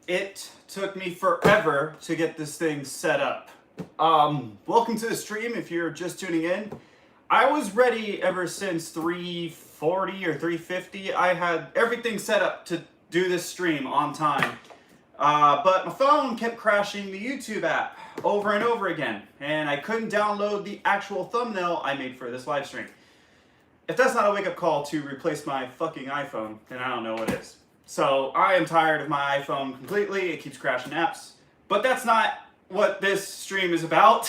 It took me forever to get this thing set up. Welcome to the stream if you're just tuning in. I was ready ever since 340 or 350. I had everything set up to do this stream on time. But my phone kept crashing the YouTube app over and over again, and I couldn't download the actual thumbnail I made for this live stream. If that's not a wake-up call to replace my fucking iPhone, then I don't know what is. So I am tired of my iPhone completely. It keeps crashing apps. But that's not what this stream is about.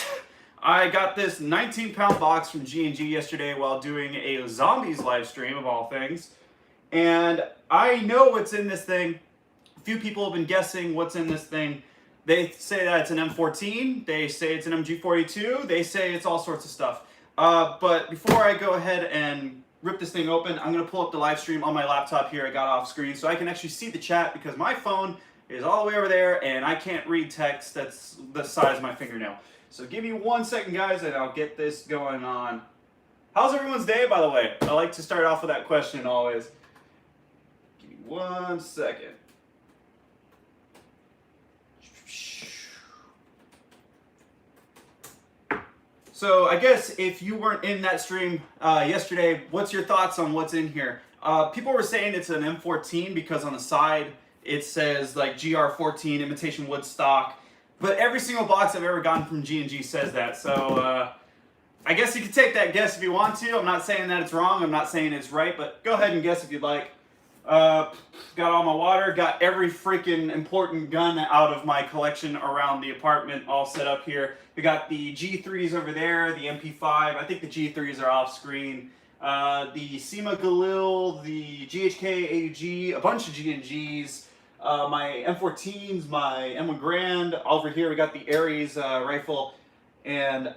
I got this 19-pound box from G&G yesterday while doing a zombies live stream of all things. And I know what's in this thing. A few people have been guessing what's in this thing. They say that it's an M14. They say it's an MG42. They say it's all sorts of stuff. But before I go ahead and rip this thing open, I'm going to pull up the live stream on my laptop here. I got off screen so I can actually see the chat because my phone is all the way over there and I can't read text that's the size of my fingernail. So give me 1 second, guys, and I'll get this going on. How's everyone's day, by the way? I like to start off with that question always. Give me 1 second. So I guess if you weren't in that stream yesterday, what's your thoughts on what's in here? People were saying it's an M14 because on the side it says like GR14 imitation wood stock, but every single box I've ever gotten from G&G says that. So I guess you can take that guess if you want to. I'm not saying that it's wrong. I'm not saying it's right, but go ahead and guess if you'd like. Got all my water, got every freaking important gun out of my collection around the apartment all set up here. We got the G3s over there, the MP5. I think the G3s are off screen. The SEMA Galil, the GHK AUG, a bunch of G&Gs, my M14s, my M1 Grand. Over here we got the Ares rifle, and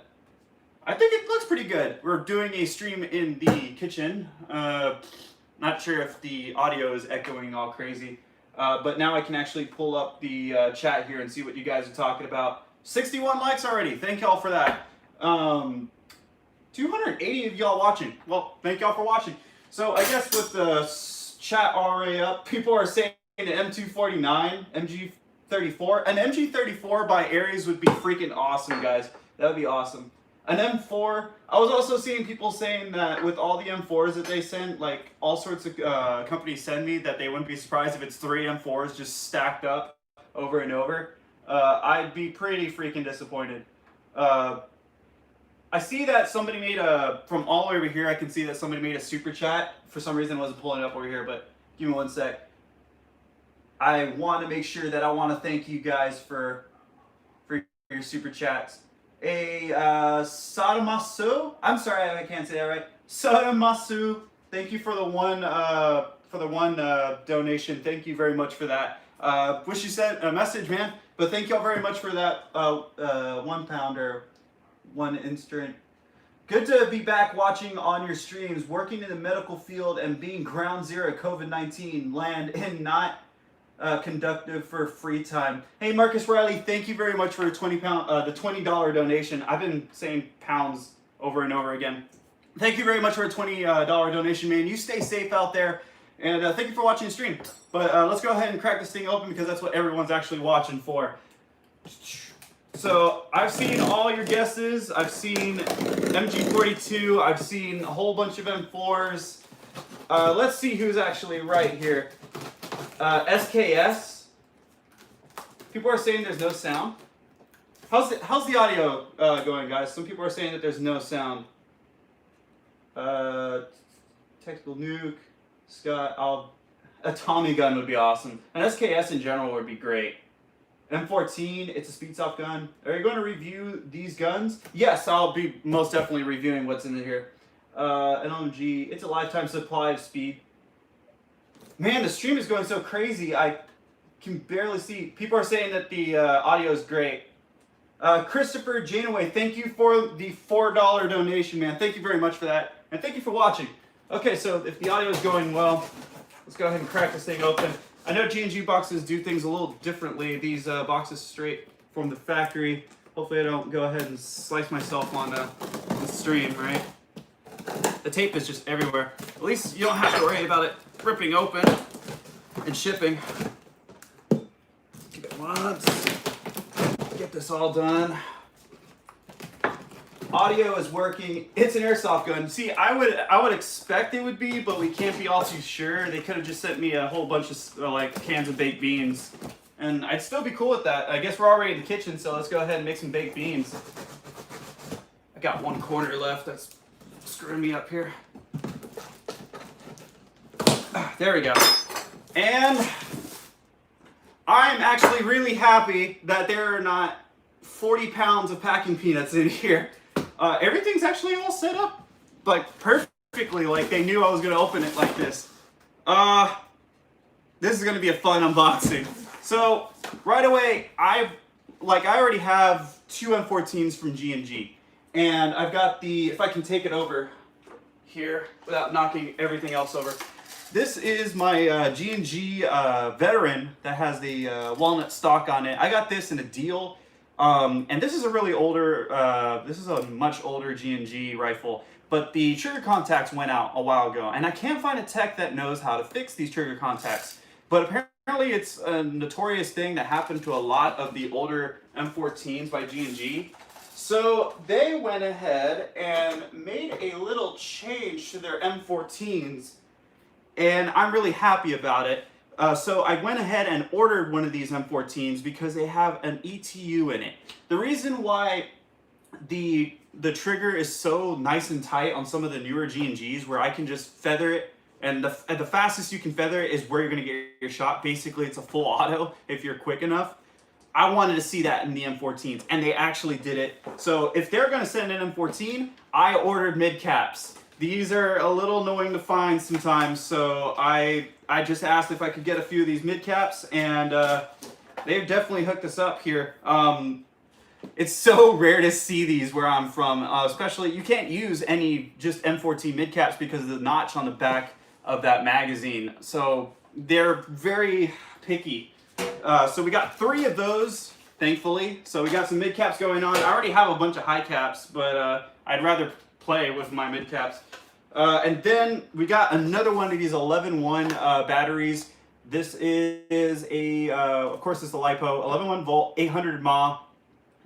I think it looks pretty good. We're doing a stream in the kitchen. Not sure if the audio is echoing all crazy, but now I can actually pull up the chat here and see what you guys are talking about. 61 likes already. Thank y'all for that. 280 of y'all watching. Well, thank y'all for watching. So I guess with the chat already up, people are saying an M249, MG34. An MG34 by Ares would be freaking awesome, guys. That would be awesome. An M4, I was also seeing people saying that with all the M4s that they send, like all sorts of companies send me, that they wouldn't be surprised if it's 3 M4s just stacked up over and over. I'd be pretty freaking disappointed. I see that somebody made a, from all the way over here, I can see that somebody made a super chat. For some reason I wasn't pulling it up over here, but give me 1 sec. I want to make sure that I want to thank you guys for your super chats. Sadamasu, I'm sorry I can't say that right. Sadamasu, thank you for the one donation. Thank you very much for that. Wish you sent a message, man. But thank y'all very much for that 1 pound or 1 instant. Good to be back watching on your streams, working in the medical field and being ground zero COVID-19 land and not conductive for free time. Hey Marcus Riley, thank you very much for the $20 donation. I've been saying pounds over and over again. Thank you very much for a $20 donation, man. You stay safe out there, and thank you for watching the stream. But let's go ahead and crack this thing open because that's what everyone's actually watching for. So I've seen all your guesses. I've seen MG42. I've seen a whole bunch of M4s. Let's see who's actually right here. SKS. People are saying there's no sound. How's the audio going, guys? Some people are saying that there's no sound. Tactical nuke. Scott, a Tommy gun would be awesome. An SKS in general would be great. M14, it's a speed soft gun. Are you going to review these guns? Yes, I'll be most definitely reviewing what's in here. An LMG, it's a lifetime supply of speed. Man, the stream is going so crazy, I can barely see. People are saying that the audio is great. Christopher Janeway, thank you for the $4 donation, man. Thank you very much for that. And thank you for watching. Okay, so if the audio is going well, let's go ahead and crack this thing open. I know G&G boxes do things a little differently. These boxes straight from the factory. Hopefully I don't go ahead and slice myself on the stream, right? The tape is just everywhere. At least you don't have to worry about it ripping open and shipping. Give Let's get this all done. Audio is working. It's an airsoft gun. See, I would expect it would be, but we can't be all too sure. They could have just sent me a whole bunch of like cans of baked beans, and I'd still be cool with that. I guess we're already in the kitchen, so let's go ahead and make some baked beans. I got one corner left. That's screwing me up here. There we go. And I'm actually really happy that there are not 40 pounds of packing peanuts in here. Everything's actually all set up like perfectly, like they knew I was gonna open it like this. This is gonna be a fun unboxing. So right away, I already have two M14s from G&G, and I've got the, if I can take it over here without knocking everything else over. This is my G&G Veteran that has the walnut stock on it. I got this in a deal. And this is a really older, this is a much older G&G rifle, but the trigger contacts went out a while ago, and I can't find a tech that knows how to fix these trigger contacts. But apparently it's a notorious thing that happened to a lot of the older M14s by G&G. So they went ahead and made a little change to their M14s, and I'm really happy about it. So I went ahead and ordered one of these M14s because they have an ETU in it. The reason why the trigger is so nice and tight on some of the newer G&Gs, where I can just feather it, and the fastest you can feather it is where you're going to get your shot. Basically, it's a full auto if you're quick enough. I wanted to see that in the M14s, and they actually did it. So if they're going to send an M14, I ordered mid caps. These are a little annoying to find sometimes, so I just asked if I could get a few of these mid caps, and they've definitely hooked us up here. It's so rare to see these where I'm from, especially you can't use any just M14 mid caps because of the notch on the back of that magazine. So they're very picky. So we got 3 of those, thankfully. So we got some mid caps going on. I already have a bunch of high caps, but I'd rather play with my mid caps. And then we got another one of these 11-1 batteries. This is a, of course, it's the LiPo, 11-1 volt, 800 mAh,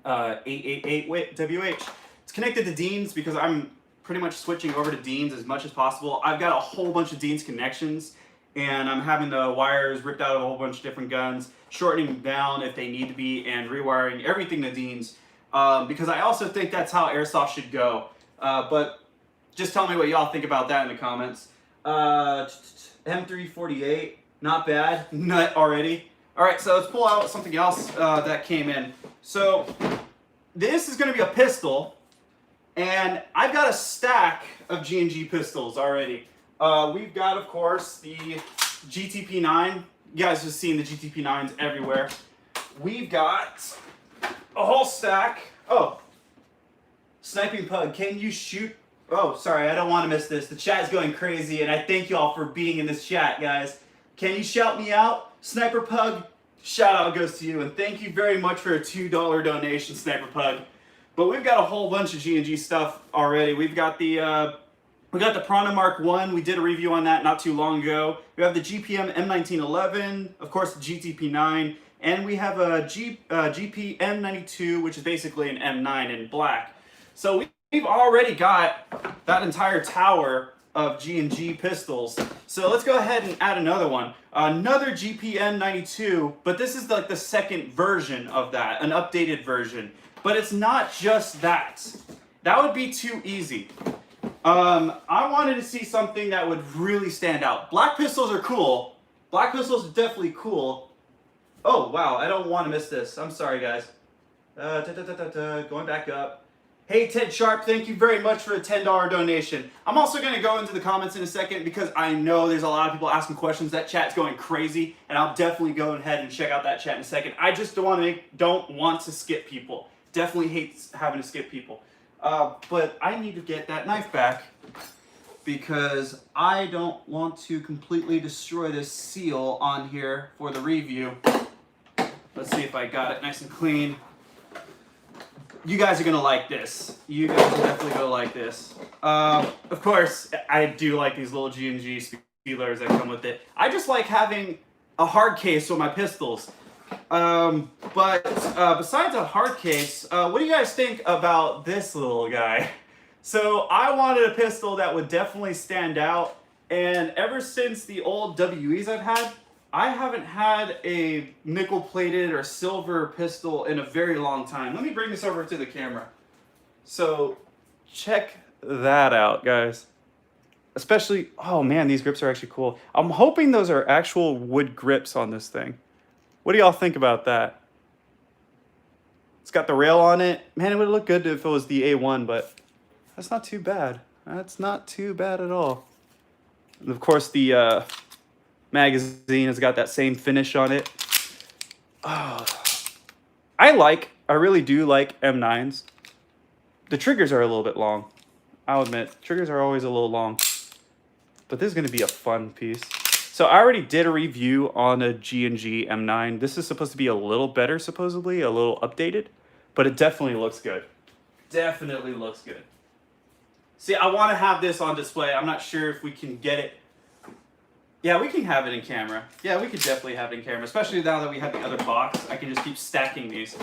888 WH. It's connected to Dean's because I'm pretty much switching over to Dean's as much as possible. I've got a whole bunch of Dean's connections, and I'm having the wires ripped out of a whole bunch of different guns, shortening them down if they need to be, and rewiring everything to Dean's, because I also think that's how Airsoft should go. But just tell me what y'all think about that in the comments. M348, not bad, nut already. All right, so let's pull out something else that came in. So this is gonna be a pistol, and I've got a stack of G&G pistols already. We've got, of course, the GTP9. You guys have seen the GTP9s everywhere. We've got a whole stack. Oh, Sniping Pug, can you shoot? Oh, sorry, I don't want to miss this. The chat's going crazy, and I thank you all for being in this chat, guys. Can you shout me out? Sniper Pug, shout out goes to you, and thank you very much for a $2 donation, Sniper Pug. But we've got a whole bunch of G&G stuff already. We've got the Prana Mark 1. We did a review on that not too long ago. We have the GPM M1911, of course, the GTP9, and we have a GP M92, which is basically an M9 in black. So we've already got that entire tower of G&G pistols. So let's go ahead and add another one. Another GPN 92, but this is like the second version of that, an updated version. But it's not just that. That would be too easy. I wanted to see something that would really stand out. Black pistols are cool. Black pistols are definitely cool. Oh, wow, I don't want to miss this. I'm sorry, guys. Going back up. Hey, Ted Sharp, thank you very much for a $10 donation. I'm also going to go into the comments in a second because I know there's a lot of people asking questions. That chat's going crazy, and I'll definitely go ahead and check out that chat in a second. I just don't want to skip people. Definitely hate having to skip people. But I need to get that knife back because I don't want to completely destroy this seal on here for the review. Let's see if I got it nice and clean. You guys are gonna like this. You guys are definitely gonna like this. Of course, I do like these little G&G sealers that come with it. I just like having a hard case with my pistols. Besides a hard case, what do you guys think about this little guy? So I wanted a pistol that would definitely stand out, and ever since the old WEs I've had, I haven't had a nickel-plated or silver pistol in a very long time. Let me bring this over to the camera. So check that out, guys. Especially, oh man, these grips are actually cool. I'm hoping those are actual wood grips on this thing. What do y'all think about that? It's got the rail on it. Man, it would look good if it was the A1, but that's not too bad. That's not too bad at all. And of course, the magazine has got that same finish on it. Oh, I really do like M9s. The triggers are a little bit long. I'll admit, triggers are always a little long. But this is going to be a fun piece. So I already did a review on a G&G M9. This is supposed to be a little better, supposedly, a little updated. But it definitely looks good. Definitely looks good. See, I want to have this on display. I'm not sure if we can get it. Yeah, we can have it in camera. Yeah, we could definitely have it in camera. Especially now that we have the other box. I can just keep stacking these.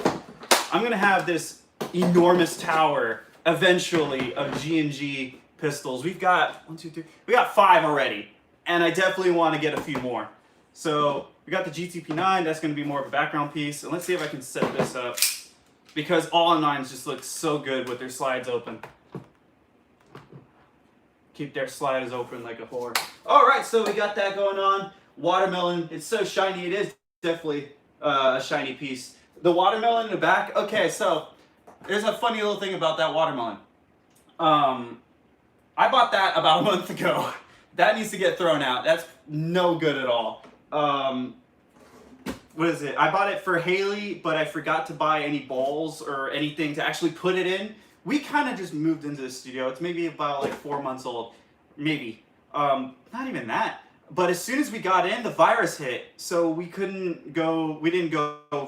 I'm going to have this enormous tower, eventually, of G&G pistols. We've got 1, 2, 3. We got 5 already. And I definitely want to get a few more. So we got the GTP9. That's going to be more of a background piece. And let's see if I can set this up. Because all M9s just look so good with their slides open. Keep their slides open like a whore. Alright, so we got that going on. Watermelon. It's so shiny. It is definitely a shiny piece. The watermelon in the back. Okay, so there's a funny little thing about that watermelon. I bought that about a month ago. That needs to get thrown out. That's no good at all. What is it? I bought it for Haley, but I forgot to buy any bowls or anything to actually put it in. We kind of just moved into the studio. It's maybe about like 4 months old. Maybe. Not even that. But as soon as we got in, the virus hit. So we didn't go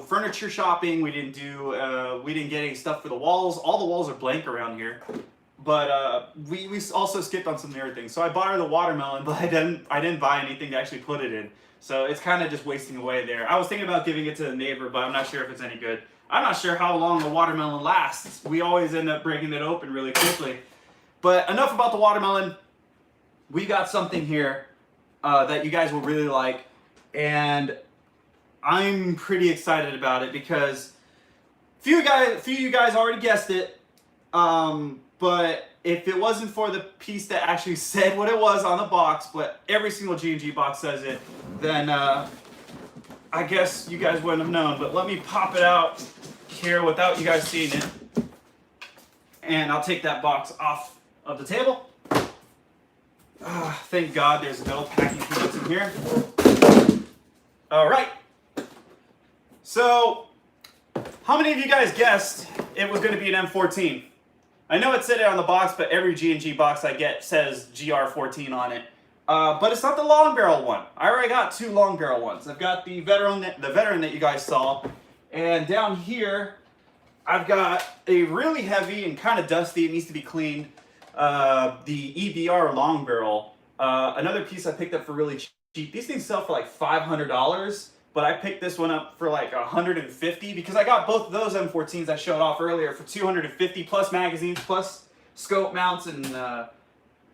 furniture shopping. We didn't get any stuff for the walls. All the walls are blank around here. But we also skipped on some other things. So I bought her the watermelon, but I didn't buy anything to actually put it in. So it's kind of just wasting away there. I was thinking about giving it to the neighbor, but I'm not sure if it's any good. I'm not sure how long the watermelon lasts. We always end up breaking it open really quickly. But enough about the watermelon. We got something here that you guys will really like. And I'm pretty excited about it because a few of you guys already guessed it. But if it wasn't for the piece that actually said what it was on the box, but every single G&G box says it, then I guess you guys wouldn't have known. But let me pop it out here without you guys seeing it. And I'll take that box off of the table. Thank God there's no packing peanuts in here. All right. So, how many of you guys guessed it was going to be an M14? I know it said it on the box, but every G&G box I get says GR14 on it. But it's not the long barrel one. I already got 2 long barrel ones. I've got the veteran that you guys saw. And down here, I've got a really heavy and kind of dusty, it needs to be cleaned, the EBR long barrel. Another piece I picked up for really cheap. These things sell for like $500. But I picked this one up for like $150 because I got both of those M14s I showed off earlier for $250 plus magazines plus scope mounts, and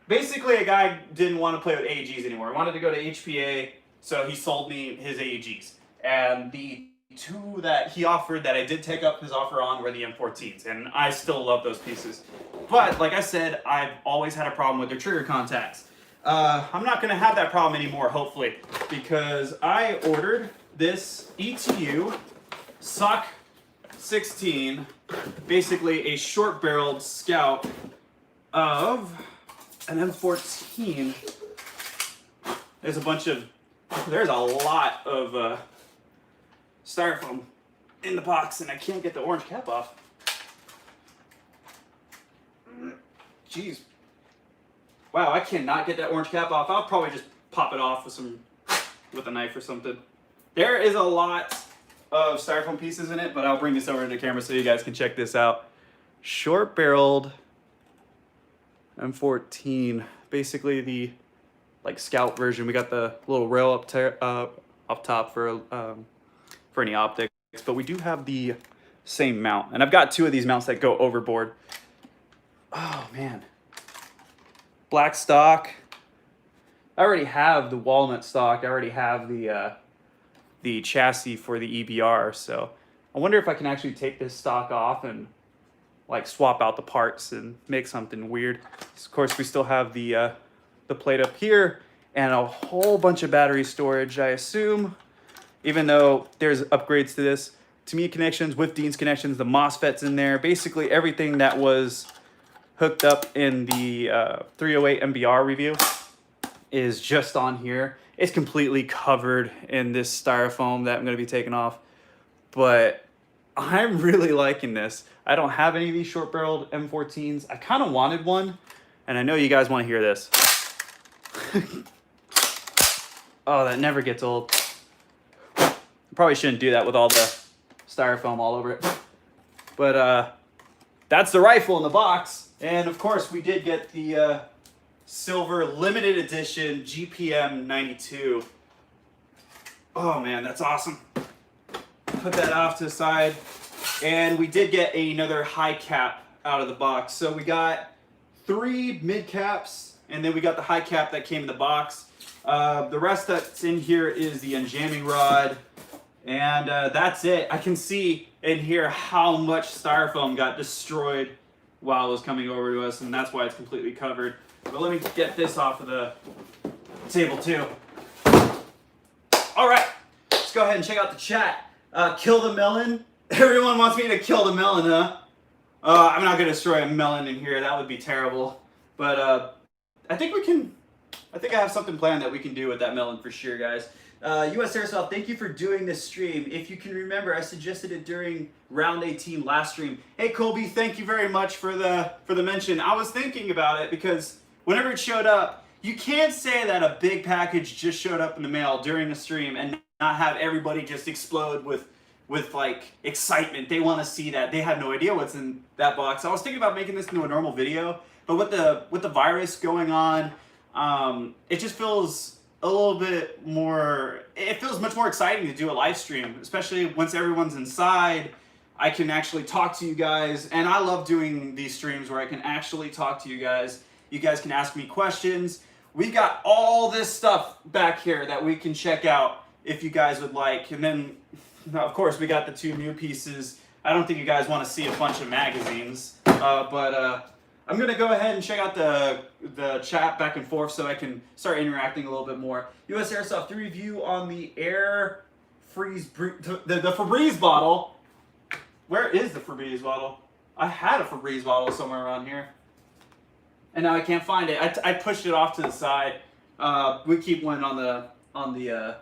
basically a guy didn't want to play with AEGs anymore. He wanted to go to HPA, so he sold me his AEGs. And the 2 that he offered that I did take up his offer on were the M14s, and I still love those pieces. But like I said, I've always had a problem with their trigger contacts. I'm not going to have that problem anymore, hopefully, because I ordered this ETU SOC 16, basically a short-barreled scout of an M14. There's a lot of styrofoam in the box, and I can't get the orange cap off. Jeez. Wow, I cannot get that orange cap off. I'll probably just pop it off with a knife or something. There is a lot of styrofoam pieces in it, but I'll bring this over to the camera so you guys can check this out. Short-barreled M14, basically the like scout version. We got the little rail up top for for any optics, but we do have the same mount. And I've got two of these mounts that go overboard. Oh man. Black stock. I already have the walnut stock. I already have the chassis for the EBR, so I wonder if I can actually take this stock off and like swap out the parts and make something weird. Of course, we still have the plate up here and a whole bunch of battery storage, I assume, even though there's upgrades to this. To me connections, with Dean's connections, the MOSFETs in there, basically everything that was hooked up in the 308 MBR review is just on here. It's completely covered in this styrofoam that I'm going to be taking off, but I'm really liking this. I don't have any of these short-barreled M14s. I kind of wanted one, and I know you guys want to hear this. Oh, that never gets old. Probably shouldn't do that with all the styrofoam all over it. But that's the rifle in the box. And of course, we did get the silver limited edition GPM 92. Oh man, that's awesome. Put that off to the side. And we did get another high cap out of the box. So we got 3 mid caps, and then we got the high cap that came in the box. The rest that's in here is the unjamming rod. And that's it. I can see in here how much styrofoam got destroyed while it was coming over to us, and that's why it's completely covered. But let me get this off of the table too. All right, let's go ahead and check out the chat. Kill the melon. Everyone wants me to kill the melon, huh? I'm not gonna destroy a melon in here. That would be terrible. But I think we can. I think I have something planned that we can do with that melon for sure, guys. USAirsoft, thank you for doing this stream. If you can remember, I suggested it during round 18 last stream. Hey Colby, thank you very much for the mention. I was thinking about it because whenever it showed up, you can't say that a big package just showed up in the mail during the stream and not have everybody just explode with like excitement. They want to see that. They have no idea what's in that box. I was thinking about making this into a normal video, but with the virus going on, it just feels a little bit more, it feels much more exciting to do a live stream, especially once everyone's inside. I can actually talk to you guys, and I love doing these streams where I can actually talk to you guys. You guys can ask me questions. We got all this stuff back here that we can check out if you guys would like. And then, of course, we got the 2 new pieces. I don't think you guys want to see a bunch of magazines, but I'm gonna go ahead and check out the chat back and forth so I can start interacting a little bit more. USAirsoft, the review on the Air Freeze the Febreze bottle. Where is the Febreze bottle? I had a Febreze bottle somewhere around here, and now I can't find it. I pushed it off to the side. We keep one on the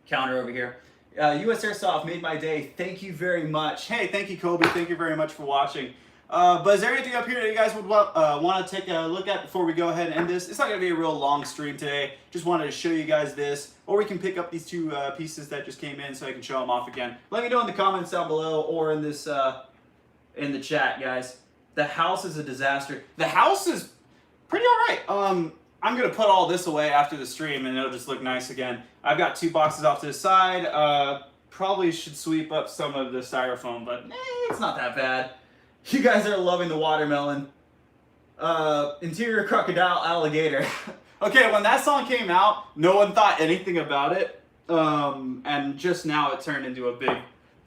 counter over here. USAirsoft made my day. Thank you very much. Hey, thank you, Kobe. Thank you very much for watching. But is there anything up here that you guys would want to take a look at before we go ahead and end this? It's not going to be a real long stream today. Just wanted to show you guys this. Or we can pick up these 2 pieces that just came in so I can show them off again. Let me know in the comments down below or in this in the chat, guys. The house is a disaster. The house is pretty alright. I'm going to put all this away after the stream and it'll just look nice again. I've got 2 boxes off to the side. Probably should sweep up some of the styrofoam, but it's not that bad. You guys are loving the watermelon. Interior crocodile alligator. Okay, when that song came out, no one thought anything about it. And just now it turned into a big,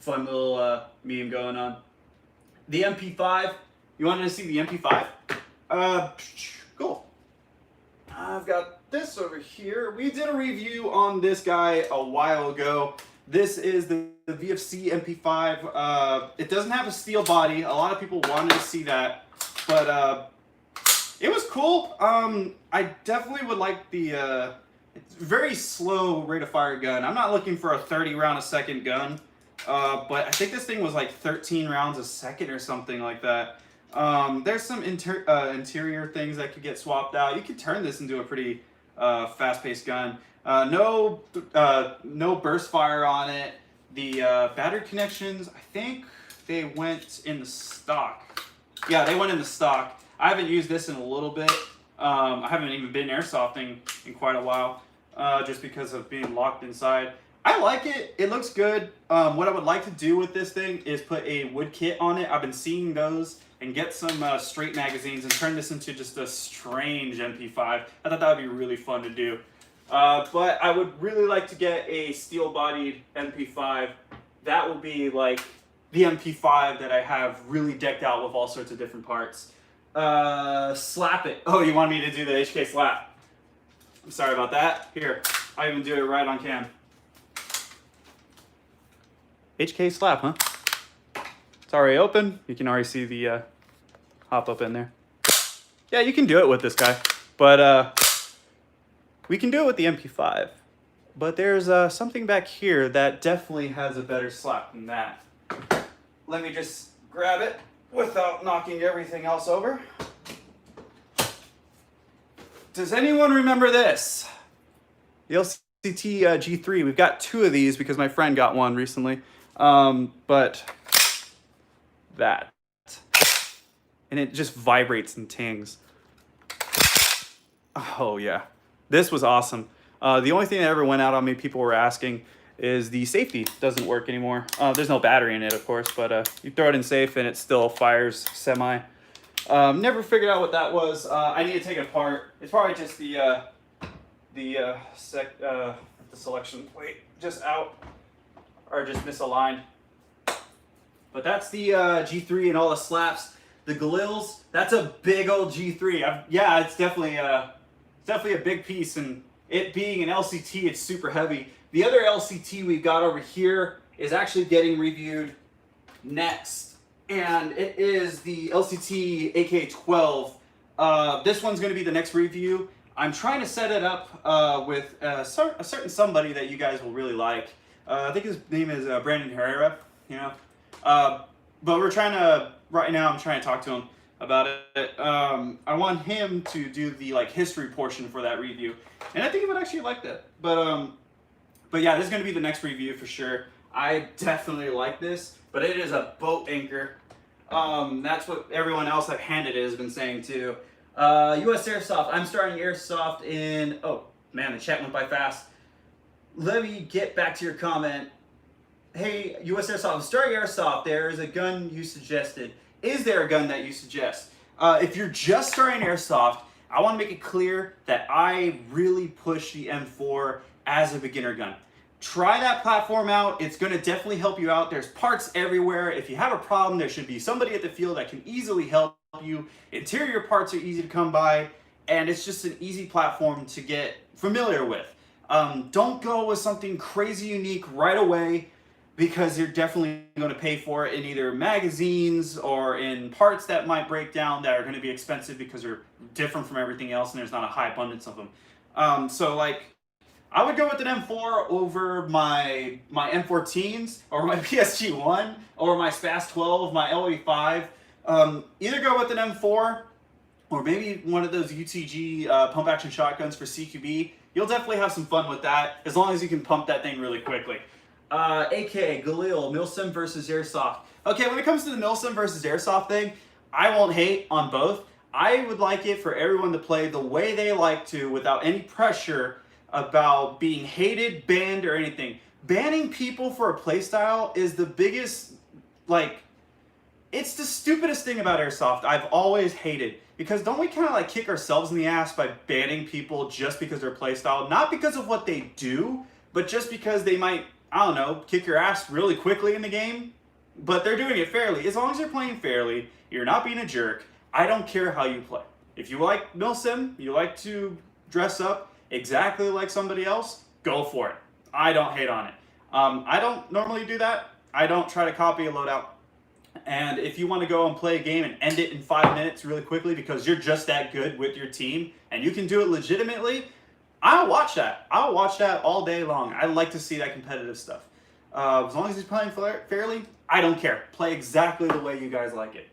fun little meme going on. The MP5. You wanted to see the MP5? Cool. I've got this over here. We did a review on this guy a while ago. This is the VFC MP5. It doesn't have a steel body. A lot of people wanted to see that, but it was cool. I definitely would like the it's very slow rate of fire gun. I'm not looking for a 30 round a second gun, but I think this thing was like 13 rounds a second or something like that. There's some interior things that could get swapped out. You could turn this into a pretty fast-paced gun. No burst fire on it. The battery connections, I think they went in the stock. Yeah, they went in the stock. I haven't used this in a little bit. I haven't even been airsofting in quite a while, just because of being locked inside. I like it. It looks good. What I would like to do with this thing is put a wood kit on it. I've been seeing those and get some straight magazines and turn this into just a strange MP5. I thought that would be really fun to do. But I would really like to get a steel-bodied MP5. That will be like the MP5 that I have really decked out with all sorts of different parts. Slap it. Oh, you want me to do the HK slap? I'm sorry about that. Here, I even do it right on cam. HK slap, huh? It's already open. You can already see the hop up in there. Yeah, you can do it with this guy, but we can do it with the MP5. But there's something back here that definitely has a better slap than that. Let me just grab it without knocking everything else over. Does anyone remember this? The LCT G3. We've got 2 of these because my friend got one recently. But that. And it just vibrates and tings. Oh yeah. This was awesome. The only thing that ever went out on me, people were asking, is the safety doesn't work anymore. There's no battery in it, of course, but you throw it in safe and it still fires semi. Never figured out what that was. I need to take it apart. It's probably just the selection plate just out, or just misaligned. But that's the G3 and all the slaps. The Galils, that's a big old G3. Yeah, it's definitely a big piece, and it being an LCT, it's super heavy. The other LCT we've got over here is actually getting reviewed next, and it is the LCT AK-12. This one's going to be the next review. I'm trying to set it up with a certain somebody that you guys will really like. I think his name is Brandon Herrera, you know. But we're trying to, right now I'm trying to talk to him about it. I want him to do the like history portion for that review, and I think he would actually like that. But yeah, this is going to be the next review for sure. I definitely like this, but it is a boat anchor. That's what everyone else I've handed it has been saying too. USAirsoft. I'm starting Airsoft in... Oh, man, the chat went by fast. Let me get back to your comment. Hey, USAirsoft, I'm starting Airsoft. There is a gun you suggested. Is there a gun that you suggest? If you're just starting Airsoft, I want to make it clear that I really push the M4 as a beginner gun. Try that platform out. It's going to definitely help you out. There's parts everywhere. If you have a problem, there should be somebody at the field that can easily help you. Interior parts are easy to come by, and it's just an easy platform to get familiar with. Don't go with something crazy unique right away, because you're definitely going to pay for it in either magazines or in parts that might break down that are going to be expensive because they're different from everything else and there's not a high abundance of them. So like, I would go with an M4 over my M14s or my PSG-1 or my SPAS-12, my LE5. Either go with an M4 or maybe one of those UTG pump action shotguns for CQB. You'll definitely have some fun with that as long as you can pump that thing really quickly. AK, Galil, Milsim versus Airsoft. Okay, when it comes to the Milsim versus Airsoft thing, I won't hate on both. I would like it for everyone to play the way they like to without any pressure about being hated, banned, or anything. Banning people for a playstyle is the biggest, like, it's the stupidest thing about Airsoft I've always hated. Because don't we kind of like kick ourselves in the ass by banning people just because they're playstyle? Not because of what they do, but just because they might, I don't know, kick your ass really quickly in the game, but they're doing it fairly. As long as you're playing fairly, you're not being a jerk, I don't care how you play. If you like Milsim, you like to dress up exactly like somebody else, go for it. I don't hate on it. I don't normally do that. I don't try to copy a loadout. And if you want to go and play a game and end it in 5 minutes really quickly because you're just that good with your team and you can do it legitimately, I'll watch that. I'll watch that all day long. I like to see that competitive stuff. As long as he's playing fairly, I don't care. Play exactly the way you guys like it.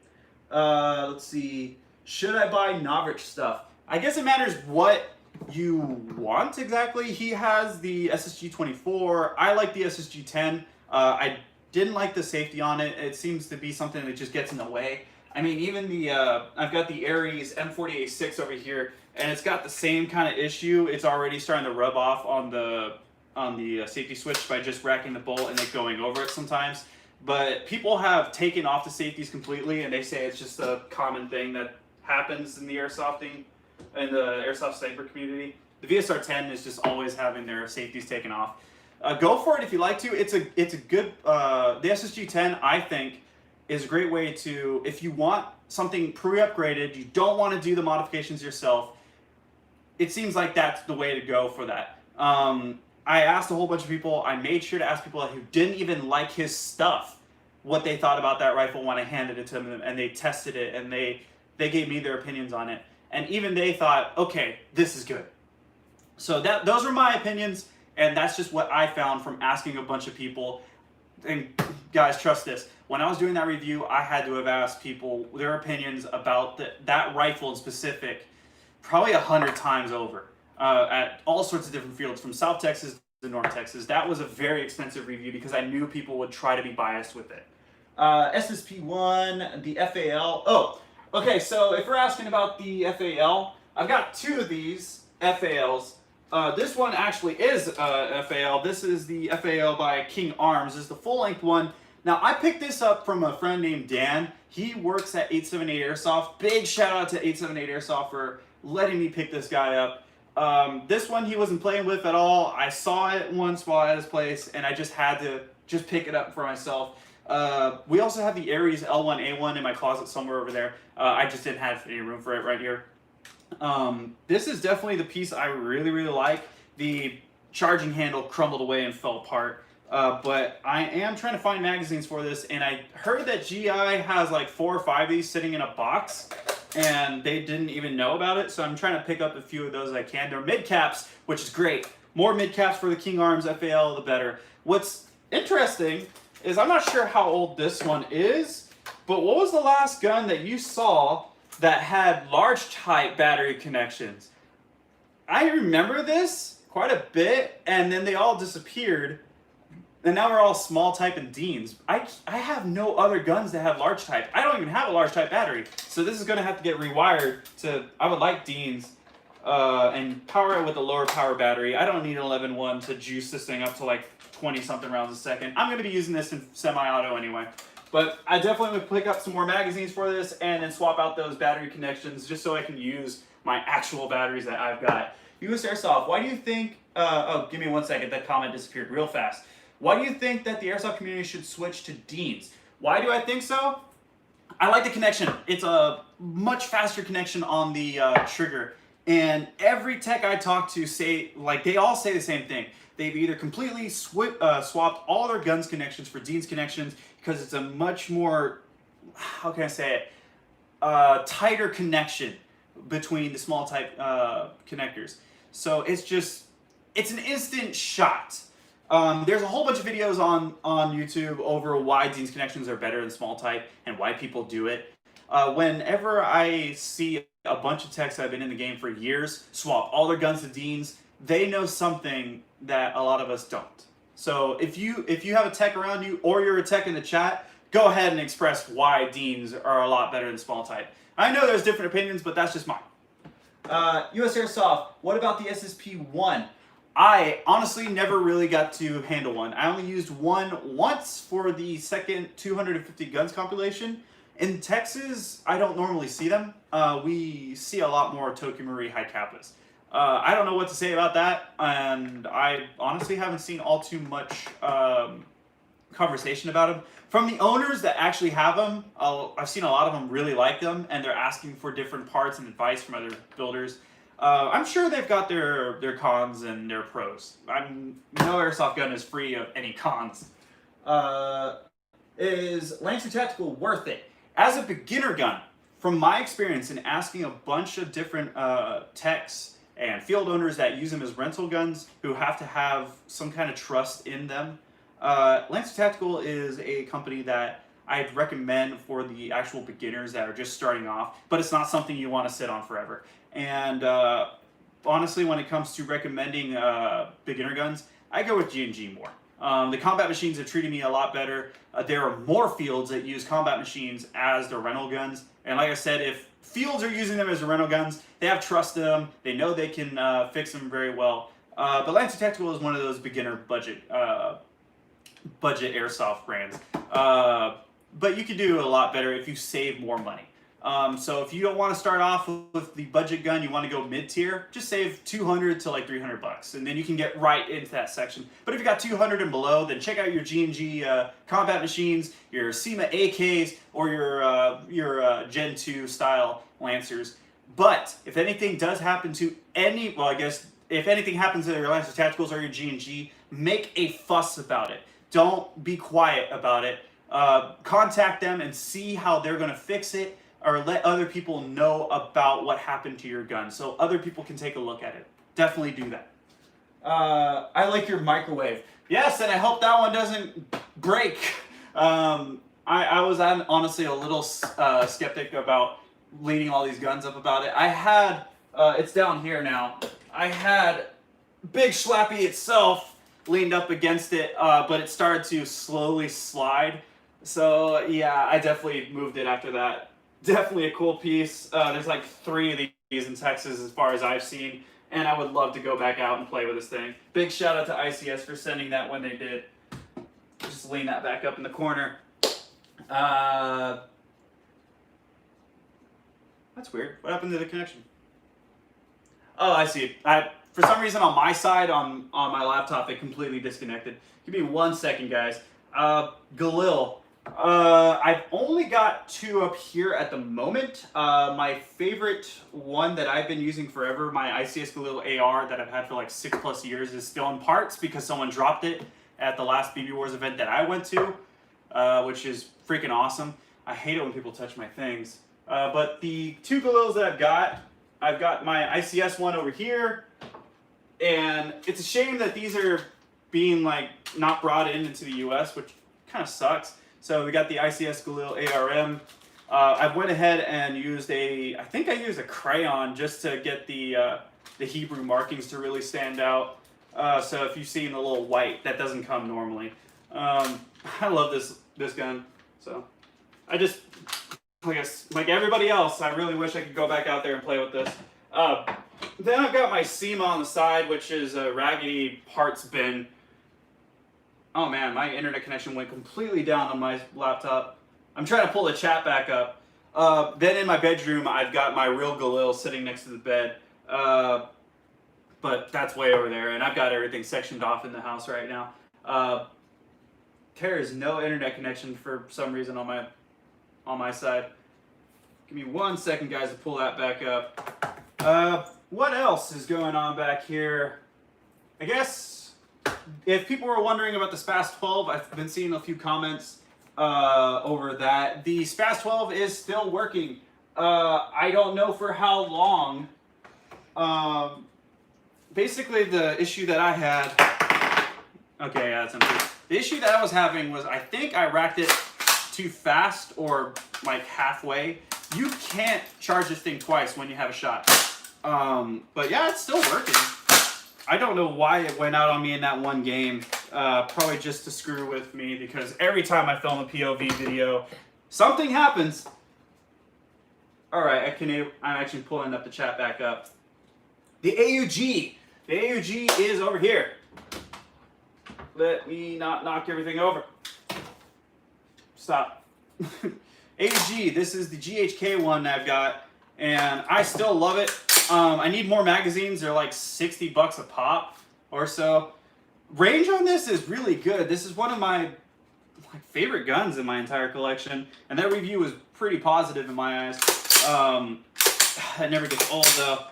Let's see. Should I buy Novrich stuff? I guess it matters what you want exactly. He has the SSG-24. I like the SSG-10. I didn't like the safety on it. It seems to be something that just gets in the way. I mean, even the, I've got the Ares M40A6 over here, and it's got the same kind of issue. It's already starting to rub off on the safety switch by just racking the bolt and then going over it sometimes. But people have taken off the safeties completely, and they say it's just a common thing that happens in the airsoft sniper community. The VSR 10 is just always having their safeties taken off. Go for it if you like to. It's a good the SSG 10, I think, is a great way to, if you want something pre-upgraded, you don't want to do the modifications yourself, it seems like that's the way to go for that. I asked a whole bunch of people. I made sure to ask people who didn't even like his stuff what they thought about that rifle when I handed it to them, and they tested it, and they gave me their opinions on it. And even they thought, okay, this is good. So those are my opinions, and that's just what I found from asking a bunch of people. And guys, trust this. When I was doing that review, I had to have asked people their opinions about that rifle in specific probably 100 times over at all sorts of different fields, from South Texas to North Texas. That was a very expensive review because I knew people would try to be biased with it. SSP1, the FAL. Oh, okay, so if we're asking about the FAL, I've got two of these FALs. This one actually is FAL. This is the FAL by King Arms. This is the full-length one. Now, I picked this up from a friend named Dan. He works at 878 Airsoft. Big shout out to 878 Airsoft for letting me pick this guy up. This one he wasn't playing with at all. I saw it once while at his place, and I just had to pick it up for myself. We also have the Ares L1A1 in my closet somewhere over there. I just didn't have any room for it right here. This is definitely the piece I really, really like. The charging handle crumbled away and fell apart. But I am trying to find magazines for this, and I heard that GI has like 4 or 5 of these sitting in a box, and they didn't even know about it, so I'm trying to pick up a few of those I can. They're mid-caps, which is great. More mid-caps for the King Arms FAL, the better. What's interesting is I'm not sure how old this one is, but what was the last gun that you saw that had large type battery connections? I remember this quite a bit, and then they all disappeared. And now we're all small type and Deans. I have no other guns that have large type. I don't even have a large type battery. So this is going to have to get rewired to, I would like Deans, and power it with a lower power battery. I don't need an 11.1 to juice this thing up to like 20 something rounds a second. I'm going to be using this in semi-auto anyway. But I definitely would pick up some more magazines for this and then swap out those battery connections just so I can use my actual batteries that I've got. USAirsoft, why do you think, oh, give me 1 second, that comment disappeared real fast. Why do you think that the airsoft community should switch to Deans? Why do I think so? I like the connection. It's a much faster connection on the trigger. And every tech I talk to say, like, they all say the same thing. They've either completely swapped all their guns connections for Deans connections because it's a much more, how can I say it, tighter connection between the small type connectors. So it's an instant shot. There's a whole bunch of videos on YouTube over why Deans connections are better than small type and why people do it. Whenever I see a bunch of techs that have been in the game for years swap all their guns to Deans, they know something that a lot of us don't. So if you have a tech around you or you're a tech in the chat, go ahead and express why Deans are a lot better than small type. I know there's different opinions, but that's just mine. USAirsoft, what about the SSP1? I honestly never really got to handle one. I only used one once for the second 250 guns compilation. In Texas, I don't normally see them. We see a lot more Toki Marie high kappas. I don't know what to say about that, and I honestly haven't seen all too much conversation about them. From the owners that actually have them, I've seen a lot of them really like them, and they're asking for different parts and advice from other builders. I'm sure they've got their cons and their pros. No airsoft gun is free of any cons. Is Lancer Tactical worth it? As a beginner gun, from my experience in asking a bunch of different techs and field owners that use them as rental guns who have to have some kind of trust in them, Lancer Tactical is a company that I'd recommend for the actual beginners that are just starting off, but it's not something you want to sit on forever. And honestly, when it comes to recommending beginner guns, I go with G&G more. The combat machines have treated me a lot better. There are more fields that use combat machines as their rental guns. And like I said, if fields are using them as rental guns, they have trust in them. They know they can fix them very well. But Lancer Tactical is one of those beginner budget airsoft brands. But you can do a lot better if you save more money. So if you don't want to start off with the budget gun, you want to go mid-tier, just save 200 to like 300 bucks, and then you can get right into that section. But if you got 200 and below, then check out your G&G combat machines, your SEMA AKs, or your Gen 2 style Lancers. But if anything does happen to if anything happens to your Lancer Tacticals or your G&G, make a fuss about it. Don't be quiet about it. Contact them and see how they're going to fix it, or let other people know about what happened to your gun so other people can take a look at it. Definitely do that. I like your microwave. Yes, and I hope that one doesn't break. I was honestly a little skeptic about leaning all these guns up about it. I had, it's down here now, I had Big Schlappy itself leaned up against it, but it started to slowly slide. So yeah, I definitely moved it after that. Definitely a cool piece. There's like 3 of these in Texas as far as I've seen, and I would love to go back out and play with this thing. Big shout out to ICS for sending that when they did. Just lean that back up in the corner. That's weird. What happened to the connection? Oh, I see. For some reason on my side, on my laptop, it completely disconnected. Give me 1 second, guys. Galil. I've only got 2 up here at the moment. My favorite one that I've been using forever, my ICS Galil AR that I've had for like 6+ years, is still in parts because someone dropped it at the last BB Wars event that I went to, which is freaking awesome. I hate it when people touch my things. But the 2 Galils that I've got my ICS one over here, and it's a shame that these are being like not brought into the US, which kind of sucks. So we got the ICS Galil ARM. I went ahead and used I think I used a crayon just to get the Hebrew markings to really stand out. So if you've seen the little white, that doesn't come normally. I love this gun. So I just, like everybody else, I really wish I could go back out there and play with this. Then I've got my SEMA on the side, which is a raggedy parts bin. Oh man, my internet connection went completely down on my laptop. I'm trying to pull the chat back up. Then in my bedroom, I've got my real Galil sitting next to the bed. But that's way over there, and I've got everything sectioned off in the house right now. There is no internet connection for some reason on my side. Give me 1 second, guys, to pull that back up. What else is going on back here? I guess if people were wondering about the SPAS 12, I've been seeing a few comments over that. The SPAS 12 is still working. I don't know for how long. Basically, the issue that I had... Okay, yeah, that's empty. The issue that I was having was I think I racked it too fast or like halfway. You can't charge this thing twice when you have a shot. But yeah, it's still working. I don't know why it went out on me in that one game. Probably just to screw with me, because every time I film a POV video, something happens. All right, I'm actually pulling up the chat back up. The AUG. The AUG is over here. Let me not knock everything over. Stop. AUG, this is the GHK one I've got, and I still love it. I need more magazines. They're like $60 a pop or so. Range on this is really good. This is one of my favorite guns in my entire collection, and that review was pretty positive in my eyes. It never gets old though.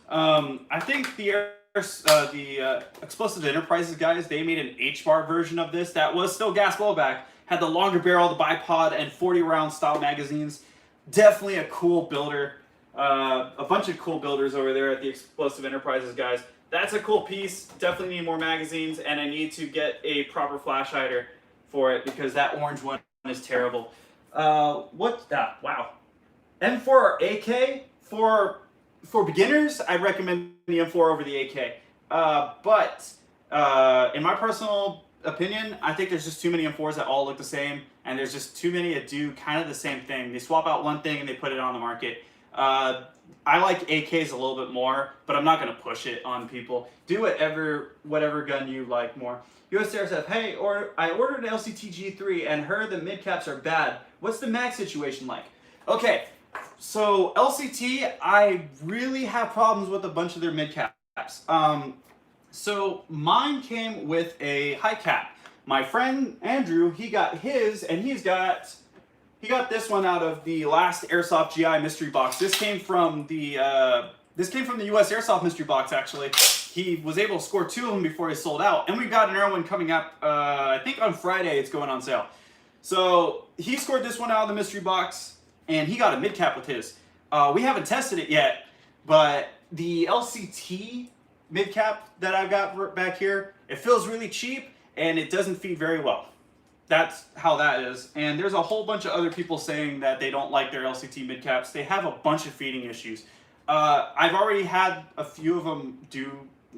I think the Explosive Enterprises guys, they made an H-bar version of this that was still gas blowback, had the longer barrel, the bipod, and 40-round style magazines. Definitely a cool builder. A bunch of cool builders over there at the Explosive Enterprises guys. That's a cool piece. Definitely need more magazines, and I need to get a proper flash hider for it because that orange one is terrible. What's that? Wow. M4 or AK for beginners, I recommend the M4 over the AK. But in my personal opinion, I think there's just too many M4s that all look the same, and there's just too many that do kind of the same thing. They swap out one thing and they put it on the market. I like AKs a little bit more, but I'm not going to push it on people. Do whatever gun you like more. USAirsoft, hey, I ordered an LCT G3 and heard the mid caps are bad. What's the mag situation like? Okay, so LCT, I really have problems with a bunch of their mid caps. So mine came with a high cap. My friend Andrew, he got his, and he got this one out of the last Airsoft GI mystery box. This came from the USAirsoft mystery box, actually. He was able to score 2 of them before he sold out. And we got another one coming up, I think on Friday it's going on sale. So he scored this one out of the mystery box, and he got a mid cap with his. We haven't tested it yet, but the LCT mid cap that I've got back here, it feels really cheap, and it doesn't feed very well. That's how that is. And there's a whole bunch of other people saying that they don't like their LCT mid caps. They have a bunch of feeding issues. I've already had a few of them do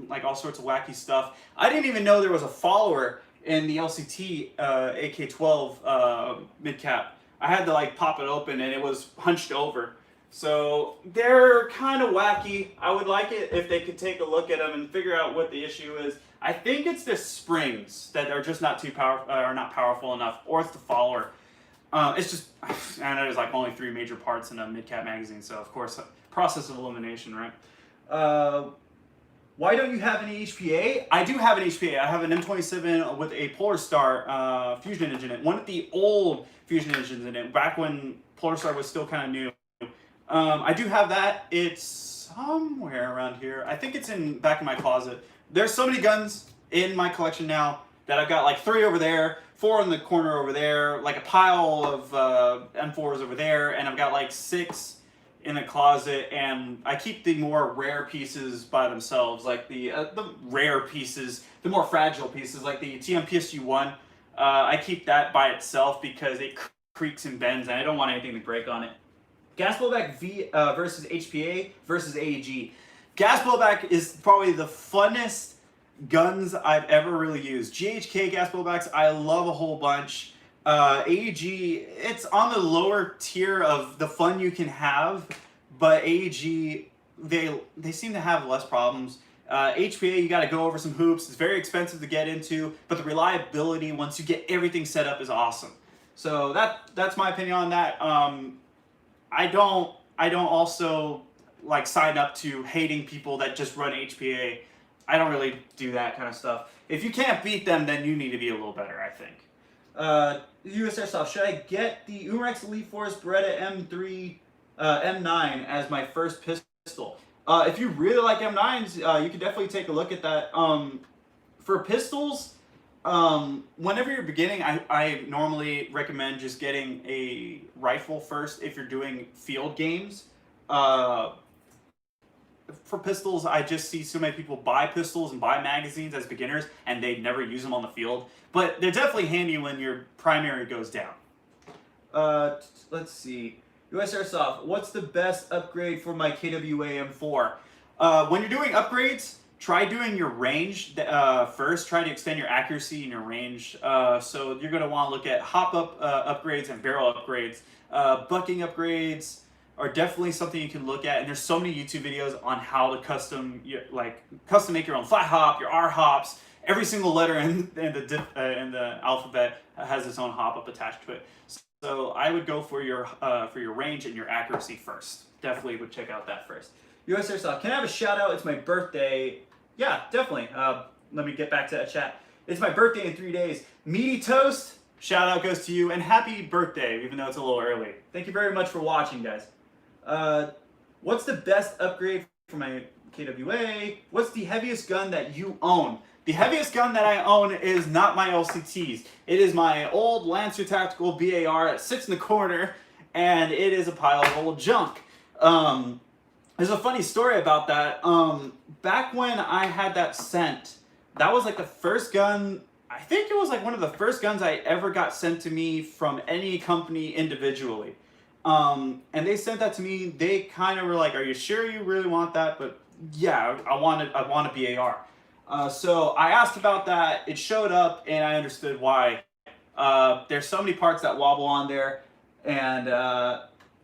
like all sorts of wacky stuff. I didn't even know there was a follower in the LCT AK-12 mid cap. I had to like pop it open and it was hunched over. So they're kind of wacky. I would like it if they could take a look at them and figure out what the issue is. I think it's the springs that are just not not powerful enough, or it's the follower. It's just, I know there's like only 3 major parts in a mid-cap magazine, so of course, process of elimination, right? Why don't you have any HPA? I do have an HPA. I have an M27 with a Polar Star fusion engine in it. One of the old fusion engines in it, back when Polar Star was still kind of new. I do have that. It's somewhere around here. I think it's back in my closet. There's so many guns in my collection now that I've got like 3 over there, 4 in the corner over there, like a pile of M4s over there, and I've got like 6 in the closet, and I keep the more rare pieces by themselves, like the rare pieces, the more fragile pieces, like the TM-PSG-1. I keep that by itself because it creaks and bends, and I don't want anything to break on it. Gas blowback versus HPA versus AEG. Gas blowback is probably the funnest guns I've ever really used. GHK gas blowbacks, I love a whole bunch. AEG, it's on the lower tier of the fun you can have, but AEG, they seem to have less problems. HPA, you got to go over some hoops. It's very expensive to get into, but the reliability once you get everything set up is awesome. So that's my opinion on that. I don't also like sign up to hating people that just run HPA. I don't really do that kind of stuff. If you can't beat them, then you need to be a little better, I think. USAirsoft, should I get the Umarex Elite Force Beretta M3, M9 as my first pistol? If you really like M9s, you can definitely take a look at that. For pistols, whenever you're beginning, I normally recommend just getting a rifle first if you're doing field games. For pistols, I just see so many people buy pistols and buy magazines as beginners, and they never use them on the field. But they're definitely handy when your primary goes down. Let's see. USAirsoft, what's the best upgrade for my KWA M4? When you're doing upgrades, try doing your range first. Try to extend your accuracy and your range. So you're going to want to look at hop-up upgrades and barrel upgrades. Bucking upgrades are definitely something you can look at, and there's so many YouTube videos on how to custom make your own flat hop, your R hops. Every single letter in the alphabet has its own hop up attached to it. So I would go for your range and your accuracy first. Definitely would check out that first. USAirsoft, can I have a shout out? It's my birthday. Yeah, definitely. Let me get back to that chat. It's my birthday in 3 days. Meaty Toast, shout out goes to you, and happy birthday, even though it's a little early. Thank you very much for watching, guys. What's the best upgrade for my KWA? What's the heaviest gun that you own? The heaviest gun that I own is not my LCTs. It is my old Lancer Tactical BAR that sits in the corner, and it is a pile of old junk. There's a funny story about that. Back when I had that sent, that was like the first gun, I think it was like one of the first guns I ever got sent to me from any company individually. And they sent that to me. They kind of were like, are you sure you really want that? But yeah, I want a BAR. So I asked about that. It showed up, and I understood why. There's so many parts that wobble on there, and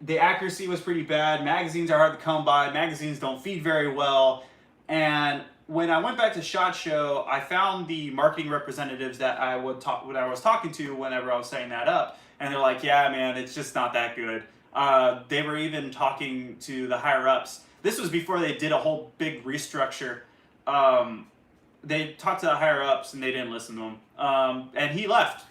the accuracy was pretty bad. Magazines are hard to come by. Magazines don't feed very well. And when I went back to SHOT Show, I found the marketing representatives that I was talking to whenever I was setting that up, and they're like, "Yeah, man, it's just not that good." They were even talking to the higher ups. This was before they did a whole big restructure. They talked to the higher ups, and they didn't listen to him. And he left.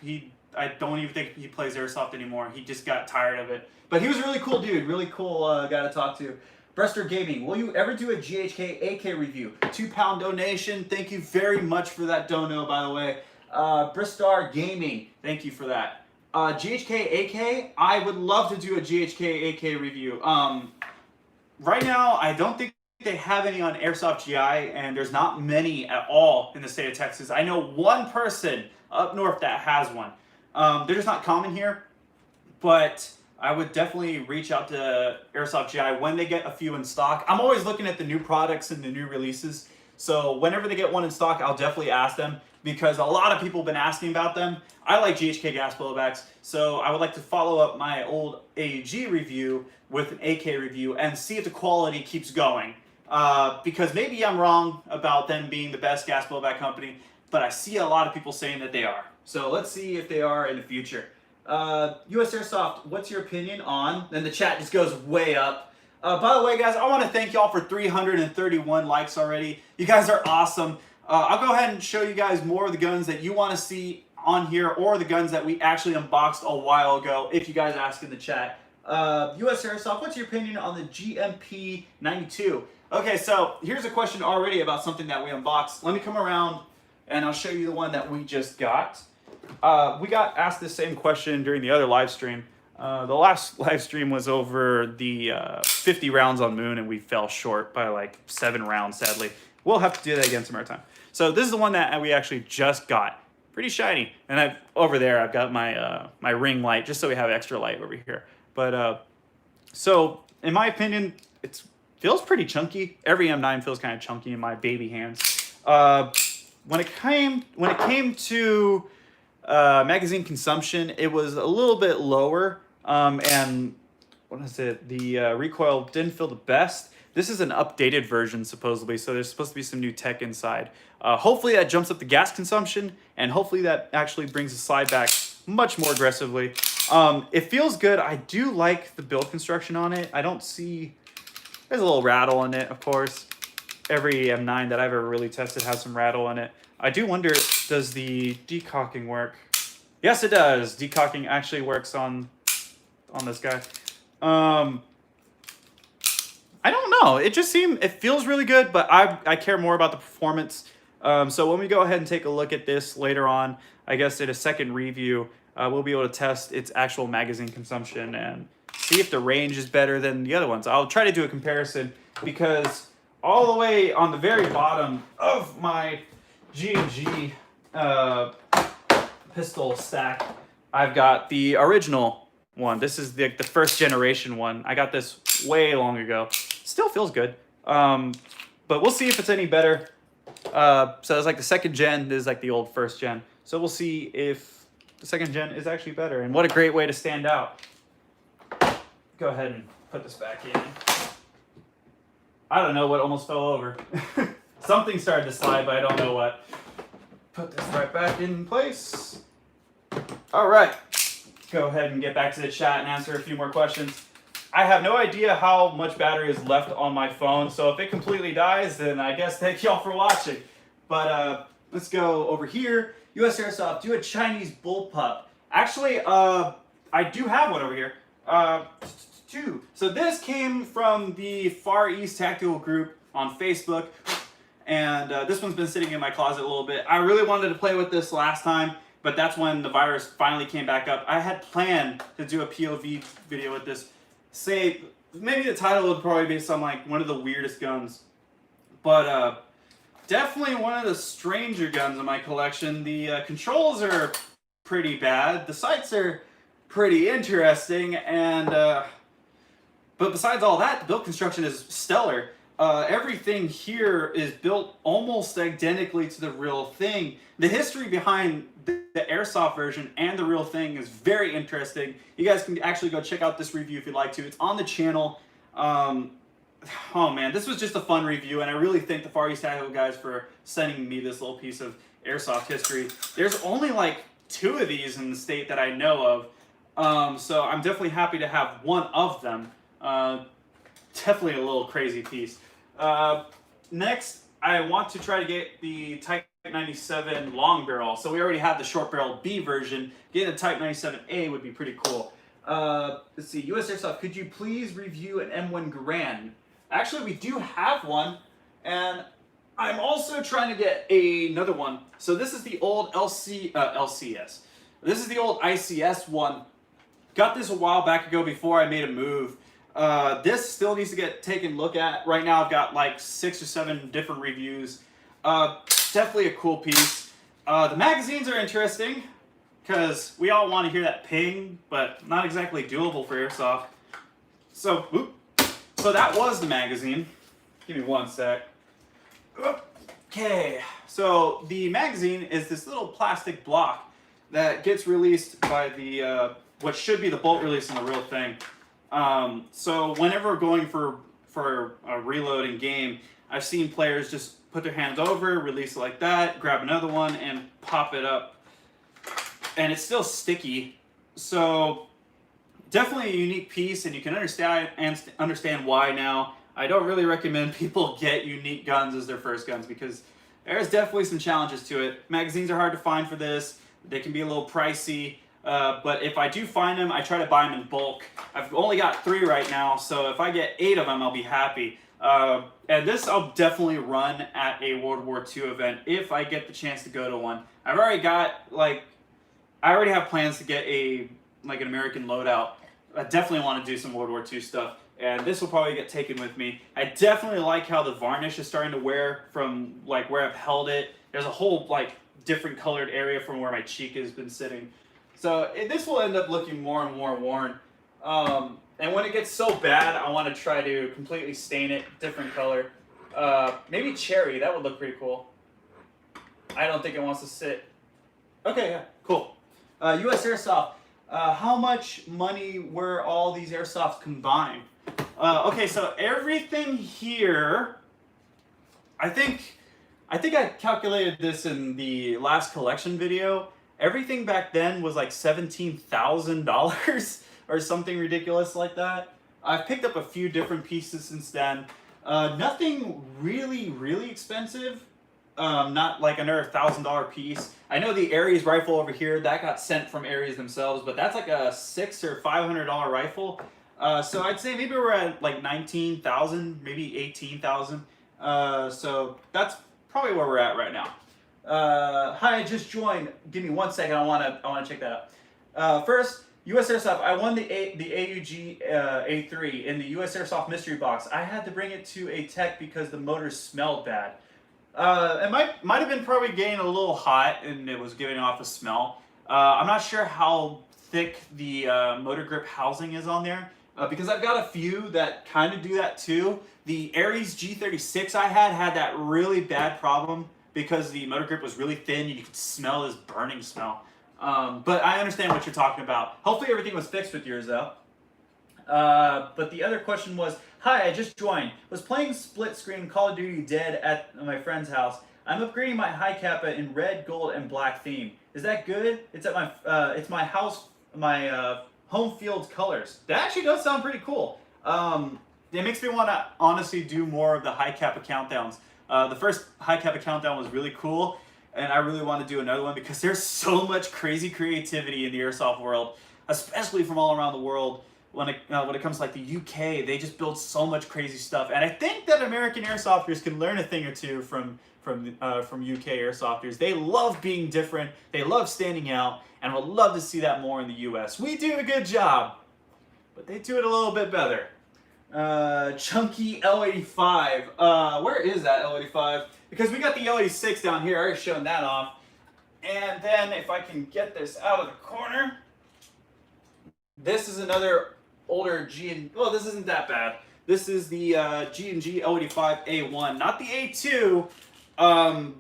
I don't even think he plays Airsoft anymore. He just got tired of it. But he was a really cool dude, really cool guy to talk to. Brester Gaming, will you ever do a GHK AK review? £2 donation. Thank you very much for that dono, by the way. Bristar Gaming, thank you for that. GHK AK, I would love to do a GHK AK review. Right now, I don't think they have any on Airsoft GI, and there's not many at all in the state of Texas. I know one person up north that has one. They're just not common here, but I would definitely reach out to Airsoft GI when they get a few in stock. I'm always looking at the new products and the new releases, so whenever they get one in stock, I'll definitely ask them, because a lot of people have been asking about them. I like GHK gas blowbacks, so I would like to follow up my old AG review with an AK review and see if the quality keeps going. Because maybe I'm wrong about them being the best gas blowback company, but I see a lot of people saying that they are. So let's see if they are in the future. USAirsoft, what's your opinion on? Then the chat just goes way up. By the way, guys, I want to thank y'all for 331 likes already. You guys are awesome. I'll go ahead and show you guys more of the guns that you want to see on here, or the guns that we actually unboxed a while ago, if you guys ask in the chat. USAirsoft, what's your opinion on the GMP 92? Okay, so here's a question already about something that we unboxed. Let me come around and I'll show you the one that we just got. We got asked the same question during the other live stream. The last live stream was over the 50 rounds on Moon, and we fell short by like 7 rounds, sadly. We'll have to do that again some more time. So this is the one that we actually just got. Pretty shiny. And over there, I've got my my ring light, just so we have extra light over here. But so in my opinion, it feels pretty chunky. Every M9 feels kind of chunky in my baby hands. When it came to magazine consumption, it was a little bit lower, and what is it? The recoil didn't feel the best. This is an updated version, supposedly, so there's supposed to be some new tech inside. Hopefully that jumps up the gas consumption, and hopefully that actually brings the slide back much more aggressively. It feels good. I do like the build construction on it. I don't see... There's a little rattle in it, of course. Every M9 that I've ever really tested has some rattle in it. I do wonder, does the decocking work? Yes, it does. Decocking actually works on this guy. I don't know. It feels really good, but I care more about the performance. So when we go ahead and take a look at this later on, I guess in a second review, we'll be able to test its actual magazine consumption and see if the range is better than the other ones. I'll try to do a comparison, because all the way on the very bottom of my G&G pistol stack, I've got the original one. This is the first generation one. I got this way long ago. Still feels good, but we'll see if it's any better. So it's like the second gen. This is like the old first gen. So we'll see if the second gen is actually better. And what a great way to stand out. Go ahead and put this back in. I don't know what almost fell over. Something started to slide, but I don't know what. Put this right back in place. All right. Go ahead and get back to the chat and answer a few more questions. I have no idea how much battery is left on my phone, so if it completely dies, then I guess thank y'all for watching. But let's go over here. USAirsoft, do a Chinese bullpup. Actually, I do have one over here. Two. So this came from the Far East Tactical Group on Facebook, and this one's been sitting in my closet a little bit. I really wanted to play with this last time, but that's when the virus finally came back up. I had planned to do a POV video with this. Say, maybe the title would probably be something like one of the weirdest guns, but definitely one of the stranger guns in my collection. The controls are pretty bad. The sights are pretty interesting, and but besides all that, the build construction is stellar. everything here is built almost identically to the real thing. The history behind the Airsoft version and the real thing is very interesting. You guys can actually go check out this review if you'd like to. It's on the channel. Oh man, this was just a fun review, and I really thank the Far East Tactical guys for sending me this little piece of Airsoft history. There's only like 2 of these in the state that I know of, so I'm definitely happy to have one of them. Definitely a little crazy piece. Next, I want to try to get the Type 97 long barrel. So we already have the short barrel B version. Getting a Type 97A would be pretty cool. Let's see, USAirsoft, could you please review an M1 Garand? Actually, we do have one, and I'm also trying to get another one. So this is the old LCS. This is the old ICS one. Got this a while back ago before I made a move. This still needs to get taken a look at. Right now I've got like 6 or 7 different reviews. Definitely a cool piece. The magazines are interesting because we all want to hear that ping, but not exactly doable for Airsoft. So that was the magazine. Give me one sec. Okay, so the magazine is this little plastic block that gets released by the what should be the bolt release in the real thing. So whenever going for a reload in game, I've seen players just put their hands over, release it like that, grab another one, and pop it up. And it's still sticky. So definitely a unique piece, and you can understand why now. I don't really recommend people get unique guns as their first guns because there's definitely some challenges to it. Magazines are hard to find for this. They can be a little pricey. But if I do find them, I try to buy them in bulk. I've only got 3 right now, so if I get 8 of them, I'll be happy. And this I'll definitely run at a World War II event if I get the chance to go to one. I've already got, I already have plans to get an American loadout. I definitely want to do some World War II stuff, and this will probably get taken with me. I definitely like how the varnish is starting to wear from where I've held it. There's a whole different colored area from where my cheek has been sitting. So this will end up looking more and more worn. And when it gets so bad, I want to try to completely stain it different color. Maybe cherry, that would look pretty cool. I don't think it wants to sit. Okay, yeah, cool. USAirsoft, how much money were all these Airsofts combined? Okay, so everything here, I think I calculated this in the last collection video. Everything back then was like $17,000 or something ridiculous like that. I've picked up a few different pieces since then. Nothing really expensive. Not like another $1,000 piece. I know the Ares rifle over here, that got sent from Ares themselves, but that's like a $600 or $500 rifle. So I'd say maybe we're at like 19,000, maybe 18,000. So that's probably where we're at right now. Hi, I just joined. Give me 1 second. I want to check that out. First, USAirsoft. I won the AUG A3 in the USAirsoft mystery box. I had to bring it to a tech because the motor smelled bad. It might have been probably getting a little hot and it was giving off a smell. I'm not sure how thick the motor grip housing is on there because I've got a few that kind of do that too. The Ares G36 I had that really bad problem because the motor grip was really thin and you could smell this burning smell. But I understand what you're talking about. Hopefully everything was fixed with yours though. But the other question was, hi, I just joined. Was playing split screen Call of Duty Dead at my friend's house. I'm upgrading my high kappa in red, gold, and black theme. Is that good? It's at my house, my home field colors. That actually does sound pretty cool. It makes me want to honestly do more of the high kappa countdowns. The first high kappa countdown was really cool, and I really want to do another one because there's so much crazy creativity in the airsoft world, especially from all around the world. When it comes to like the UK, they just build so much crazy stuff, and I think that American airsofters can learn a thing or two from UK airsofters. They love being different, they love standing out, and would love to see that more in the US. We do a good job, but they do it a little bit better. Chunky L85. Where is that L85? Because we got the L86 down here. I already shown that off. And then if I can get this out of the corner, this is another older G. Well, this isn't that bad. This is the G&G 085A1, not the A2,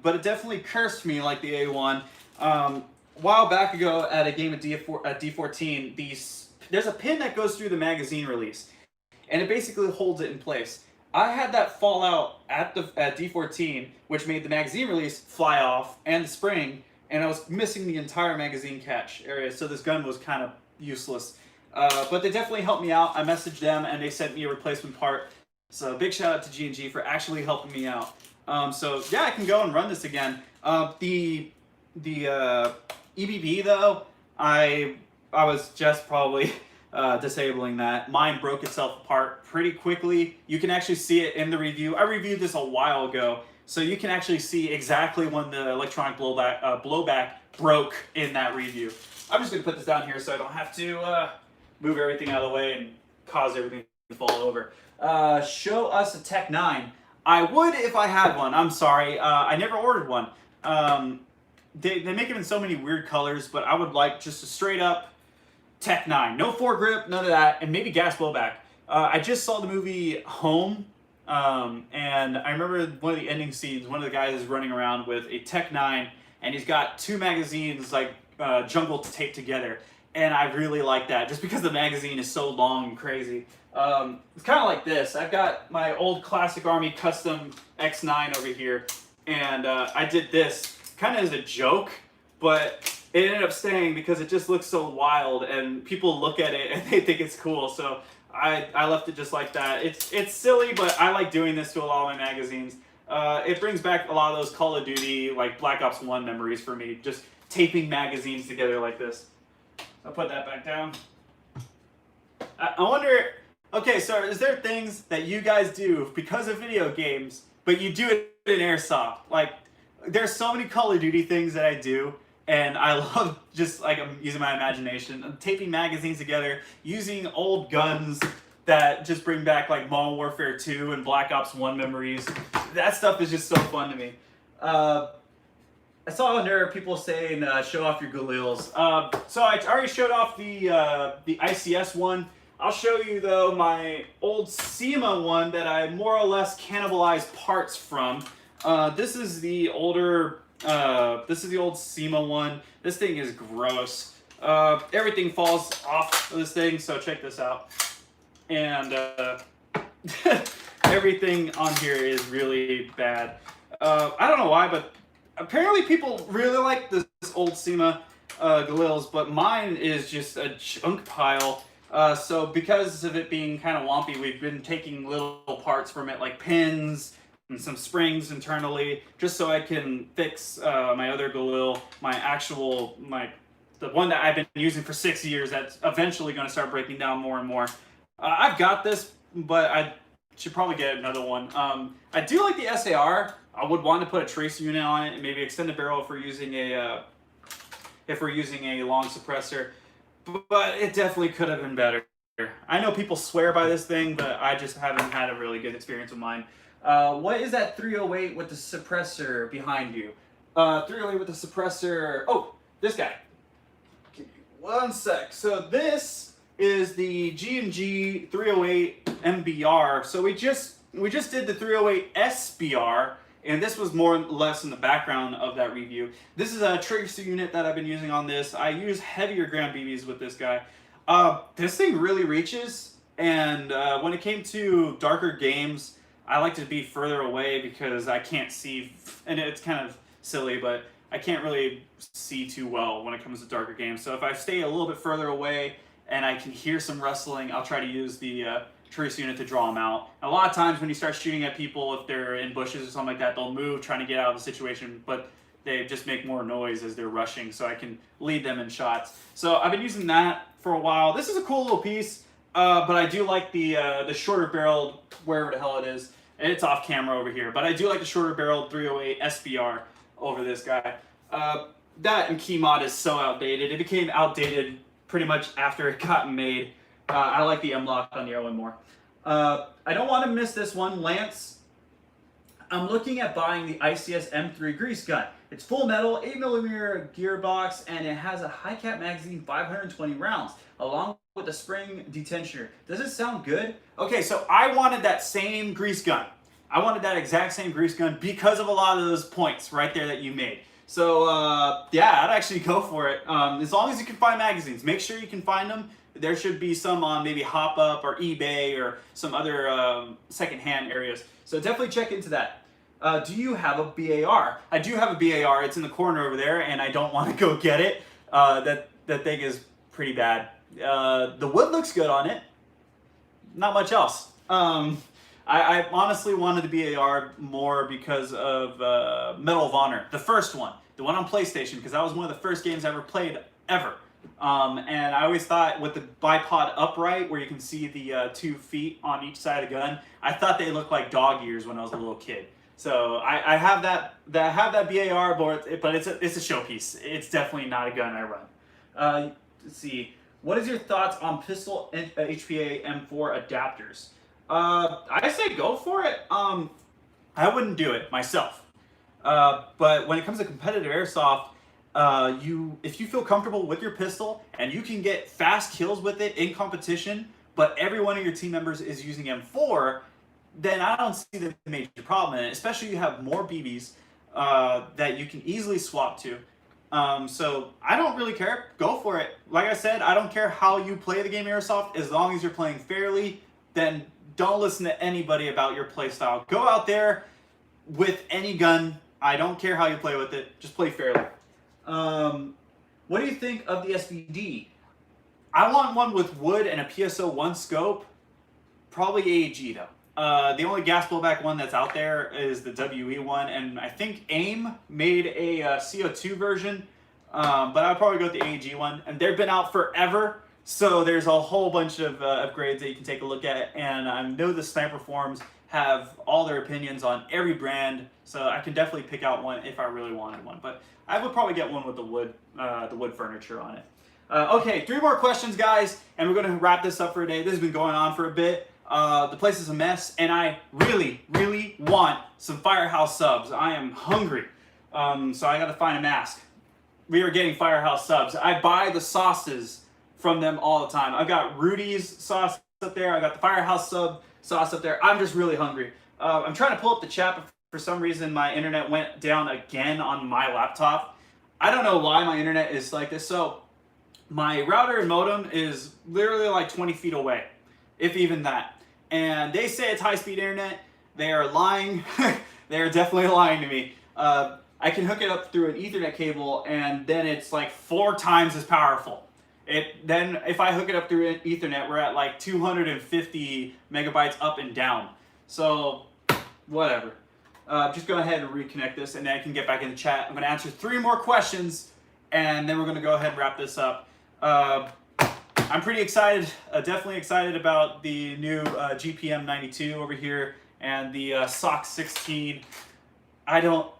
but it definitely cursed me like the A1. A while back ago at a game at D14, there's a pin that goes through the magazine release, and it basically holds it in place. I had that fall out at D14, which made the magazine release fly off and the spring, and I was missing the entire magazine catch area, so this gun was kind of useless. But they definitely helped me out. I messaged them and they sent me a replacement part. So big shout out to G&G for actually helping me out. So yeah, I can go and run this again. The EBB though, I was just probably disabling that. Mine broke itself apart pretty quickly. You can actually see it in the review. I reviewed this a while ago, so you can actually see exactly when the electronic blowback broke in that review. I'm just gonna put this down here so I don't have to move everything out of the way and cause everything to fall over. Show us a Tech 9. I would if I had one. I'm sorry. I never ordered one. They make them in so many weird colors, but I would like just a straight up Tech 9. No foregrip, none of that, and maybe gas blowback. I just saw the movie Home, and I remember one of the ending scenes, one of the guys is running around with a Tech 9, and he's got two magazines like jungle taped together. And I really like that, just because the magazine is so long and crazy. It's kind of like this. I've got my old Classic Army Custom X9 over here, and I did this kind of as a joke, but it ended up staying because it just looks so wild, and people look at it and they think it's cool. So I left it just like that. It's silly, but I like doing this to a lot of my magazines. It brings back a lot of those Call of Duty, like Black Ops 1 memories for me, just taping magazines together like this. I'll put that back down. I wonder, okay, so is there things that you guys do because of video games, but you do it in Airsoft? Like, there's so many Call of Duty things that I do, and I love just, like, I'm using my imagination. I'm taping magazines together, using old guns that just bring back, like, Modern Warfare 2 and Black Ops 1 memories. That stuff is just so fun to me. I saw there are people saying show off your Galils. So I already showed off the ICS one. I'll show you though my old SEMA one that I more or less cannibalized parts from. This is the older. This is the old SEMA one. This thing is gross. Everything falls off of this thing. So check this out. And everything on here is really bad. I don't know why, but apparently people really like this old SEMA Galils, but mine is just a junk pile. So because of it being kind of wompy, we've been taking little parts from it, like pins and some springs internally, just so I can fix my other Galil, the one that I've been using for 6 years that's eventually going to start breaking down more and more. I've got this, but I should probably get another one. I do like the SAR. I would want to put a tracer unit on it and maybe extend the barrel if we're using a long suppressor, but it definitely could have been better. I know people swear by this thing, but I just haven't had a really good experience with mine. What is that 308 with the suppressor behind you? 308 with the suppressor. Oh, this guy. Give me one sec. So this is the G&G 308 MBR. So we just did the 308 SBR. And this was more or less in the background of that review. This is a tracer unit that I've been using on this. I use heavier ground BBs with this guy. This thing really reaches, and when it came to darker games, I like to be further away because I can't see, and it's kind of silly, but I can't really see too well when it comes to darker games. So if I stay a little bit further away and I can hear some rustling, I'll try to use the tracer unit to draw them out. And a lot of times when you start shooting at people, if they're in bushes or something like that, they'll move trying to get out of the situation, but they just make more noise as they're rushing, so I can lead them in shots. So I've been using that for a while. This is a cool little piece, but I do like the shorter barreled, wherever the hell it is. And it's off camera over here, but I do like the shorter barreled 308 SBR over this guy. That and key mod is so outdated. It became outdated pretty much after it got made. I like the M-Lock on the other one more. I don't want to miss this one. Lance I'm looking at buying the ICS M3 grease gun. It's full metal, 8mm gearbox, and it has a high cap magazine, 520 rounds, along with a spring detentioner. Does it sound good? Okay, so I wanted that same grease gun. I wanted that exact same grease gun because of a lot of those points right there that you made. So yeah, I'd actually go for it. As long as you can find magazines, make sure you can find them. There should be some on maybe HopUp or eBay or some other secondhand areas. So definitely check into that. Do you have a BAR? I do have a BAR. It's in the corner over there, and I don't want to go get it. That thing is pretty bad. The wood looks good on it. Not much else. I honestly wanted the BAR more because of Medal of Honor, the first one, the one on PlayStation, because that was one of the first games I ever played ever. And I always thought with the bipod upright, where you can see the 2 feet on each side of the gun, I thought they looked like dog ears when I was a little kid. So I have that BAR, but it's a showpiece. It's definitely not a gun I run. Let's see. What is your thoughts on pistol HPA M4 adapters? I say go for it. I wouldn't do it myself. But when it comes to competitive airsoft, if you feel comfortable with your pistol and you can get fast kills with it in competition, but every one of your team members is using M4, then I don't see the major problem in it. Especially you have more BBs that you can easily swap to. So I don't really care. Go for it. Like I said, I don't care how you play the game Airsoft, as long as you're playing fairly. Then don't listen to anybody about your play style. Go out there with any gun. I don't care how you play with it. Just play fairly. What do you think of the SVD? I want one with wood and a PSO1 scope. Probably AEG though. The only gas blowback one that's out there is the WE one, and I think AIM made a CO2 version, but I'd probably go with the AEG one, and they've been out forever, so there's a whole bunch of upgrades that you can take a look at, and I know the Sniper forums have all their opinions on every brand, so I can definitely pick out one if I really wanted one, but I would probably get one with the wood furniture on it. Okay, 3 more questions, guys, and we're going to wrap this up for a day. This has been going on for a bit. The place is a mess, and I really, really want some Firehouse subs. I am hungry, so I got to find a mask. We are getting Firehouse subs. I buy the sauces from them all the time. I've got Rudy's sauce up there. I got the Firehouse sub sauce up there. I'm just really hungry. I'm trying to pull up the chat, but for some reason my internet went down again on my laptop. I don't know why my internet is like this. So my router and modem is literally like 20 feet away, if even that. And they say it's high-speed internet. They are lying. They are definitely lying to me. I can hook it up through an Ethernet cable, and then it's like 4 times as powerful. Then if I hook it up through Ethernet, we're at like 250 megabytes up and down. So whatever. Just go ahead and reconnect this, and then I can get back in the chat. I'm going to answer 3 more questions, and then we're going to go ahead and wrap this up. I'm pretty excited, definitely excited about the new GPM 92 over here and the SOC 16. I don't,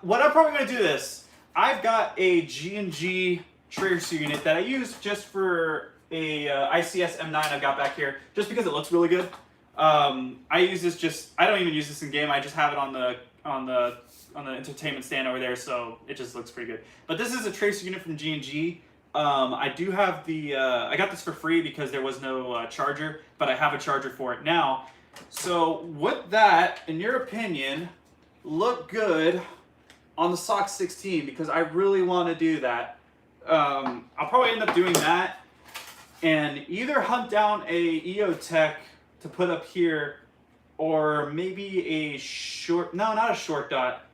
what I'm probably going to do this, I've got a G&G tracer unit that I use just for a ICS M9 I've got back here, just because it looks really good. I use this I don't even use this in game, I just have it on the entertainment stand over there, so it just looks pretty good. But this is a tracer unit from G&G. I do have I got this for free because there was no charger, but I have a charger for it now. So would that, in your opinion, look good on the SOC 16? Because I really want to do that. I'll probably end up doing that and either hunt down a EOTech to put up here, or maybe not a short dot.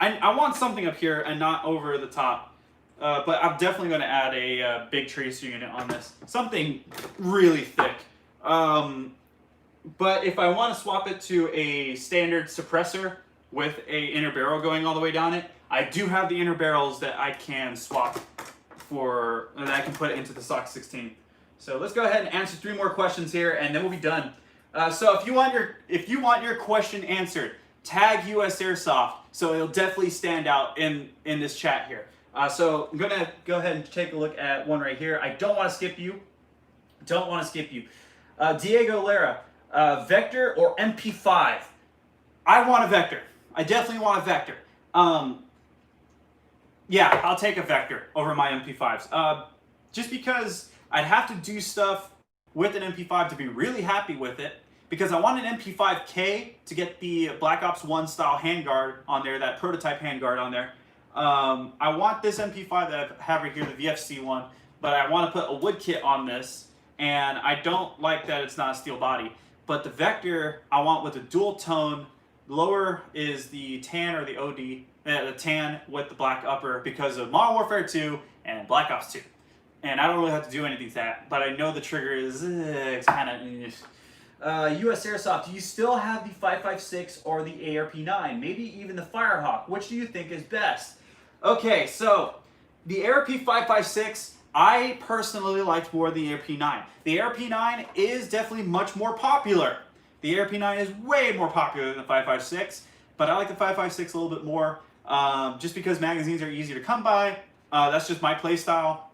I want something up here and not over the top. But I'm definitely going to add a big tracer unit on this. Something really thick. But if I want to swap it to a standard suppressor with a inner barrel going all the way down it, I do have the inner barrels that I can swap for, and I can put it into the SOC 16. So let's go ahead and answer 3 more questions here, and then we'll be done. So if you want your question answered, tag USAirsoft, so it'll definitely stand out in this chat here. So I'm gonna go ahead and take a look at one right here. I don't want to skip you. Diego Lara, Vector or MP5? I want a Vector. I definitely want a Vector. Yeah, I'll take a Vector over my MP5s. Just because I'd have to do stuff with an MP5 to be really happy with it, because I want an MP5K to get the Black Ops 1 style handguard on there, that prototype handguard on there. I want this MP5 that I have right here, the VFC one, but I want to put a wood kit on this, and I don't like that it's not a steel body. But the Vector I want with a dual tone. Lower is the tan or the OD, the tan with the black upper because of Modern Warfare 2 and Black Ops 2. And I don't really have to do anything to that, but I know the trigger is kind of... USAirsoft, do you still have the 5.56 or the ARP9? Maybe even the Firehawk. Which do you think is best? Okay, so the ARP 5.56, I personally liked more than the ARP9. The ARP9 is definitely much more popular. The ARP9 is way more popular than the 5.56, but I like the 5.56 a little bit more, just because magazines are easier to come by. That's just my play style.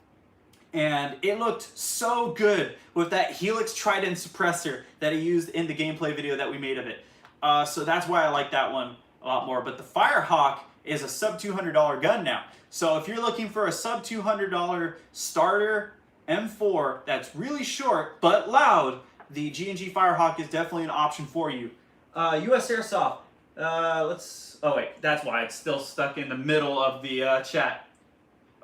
And it looked so good with that Helix Trident suppressor that he used in the gameplay video that we made of it. So that's why I like that one a lot more. But the Firehawk is a sub $200 gun now. So if you're looking for a sub $200 starter M4 that's really short but loud, the G&G Firehawk is definitely an option for you. USAirsoft. Oh wait, that's why it's still stuck in the middle of the chat.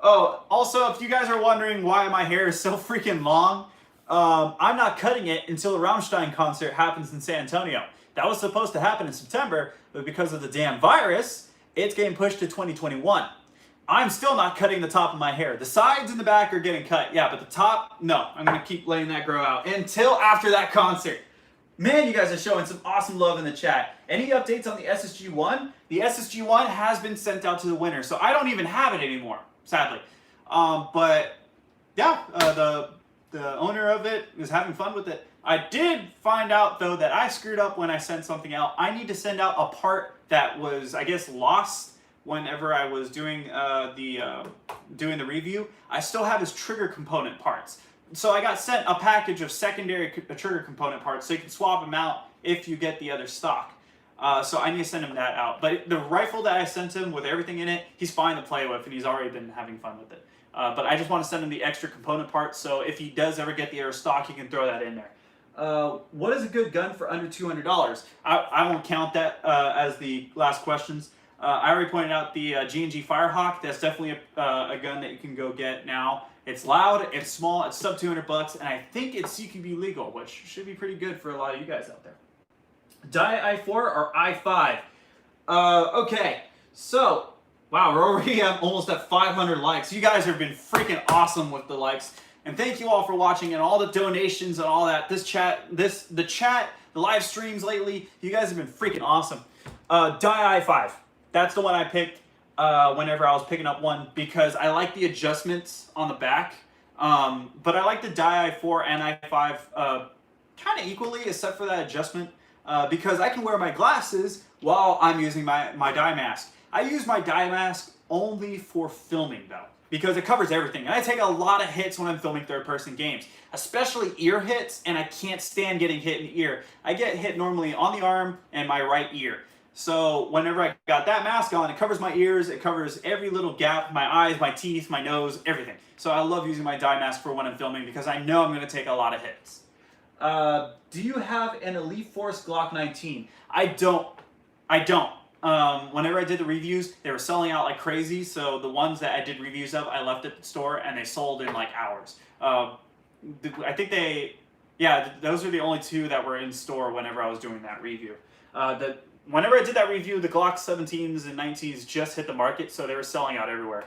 Oh, also, if you guys are wondering why my hair is so freaking long, I'm not cutting it until the Rammstein concert happens in San Antonio. That was supposed to happen in September, but because of the damn virus, it's getting pushed to 2021. I'm still not cutting the top of my hair. The sides and the back are getting cut, yeah, but the top, no. I'm going to keep letting that grow out until after that concert. Man, you guys are showing some awesome love in the chat. Any updates on the SSG-1? The SSG-1 has been sent out to the winner, so I don't even have it anymore, sadly. But yeah, the owner of it is having fun with it. I did find out, though, that I screwed up when I sent something out. I need to send out a part that was, I guess, lost whenever I was doing doing the review. I still have his trigger component parts. So I got sent a package of secondary trigger component parts, so you can swap them out if you get the other stock. So I need to send him that out. But the rifle that I sent him with everything in it, he's fine to play with, and he's already been having fun with it. But I just want to send him the extra component parts, so if he does ever get the other stock, he can throw that in there. What is a good gun for under $200? I won't count that as the last questions. I already pointed out the G&G Firehawk. That's definitely a gun that you can go get now. It's loud, it's small, it's sub $200, and I think it's CQB legal, which should be pretty good for a lot of you guys out there. Die i4 or i5? Okay, so, wow, we're already almost at 500 likes. You guys have been freaking awesome with the likes. And thank you all for watching and all the donations and all that. The live streams lately, you guys have been freaking awesome. Die i5. That's the one I picked whenever I was picking up one because I like the adjustments on the back. But I like the Die i4 and i5 kind of equally, except for that adjustment, because I can wear my glasses while I'm using my dye mask. I use my dye mask only for filming, though, because it covers everything. And I take a lot of hits when I'm filming third-person games, especially ear hits, and I can't stand getting hit in the ear. I get hit normally on the arm and my right ear. So whenever I got that mask on, it covers my ears, it covers every little gap, my eyes, my teeth, my nose, everything. So I love using my dye mask for when I'm filming because I know I'm going to take a lot of hits. Do you have an Elite Force Glock 19? I don't. Whenever I did the reviews, they were selling out like crazy, so the ones that I did reviews of, I left at the store and they sold in like hours. I think those are the only two that were in store whenever I was doing that review. Whenever I did that review, the Glock 17s and 19s just hit the market, so they were selling out everywhere.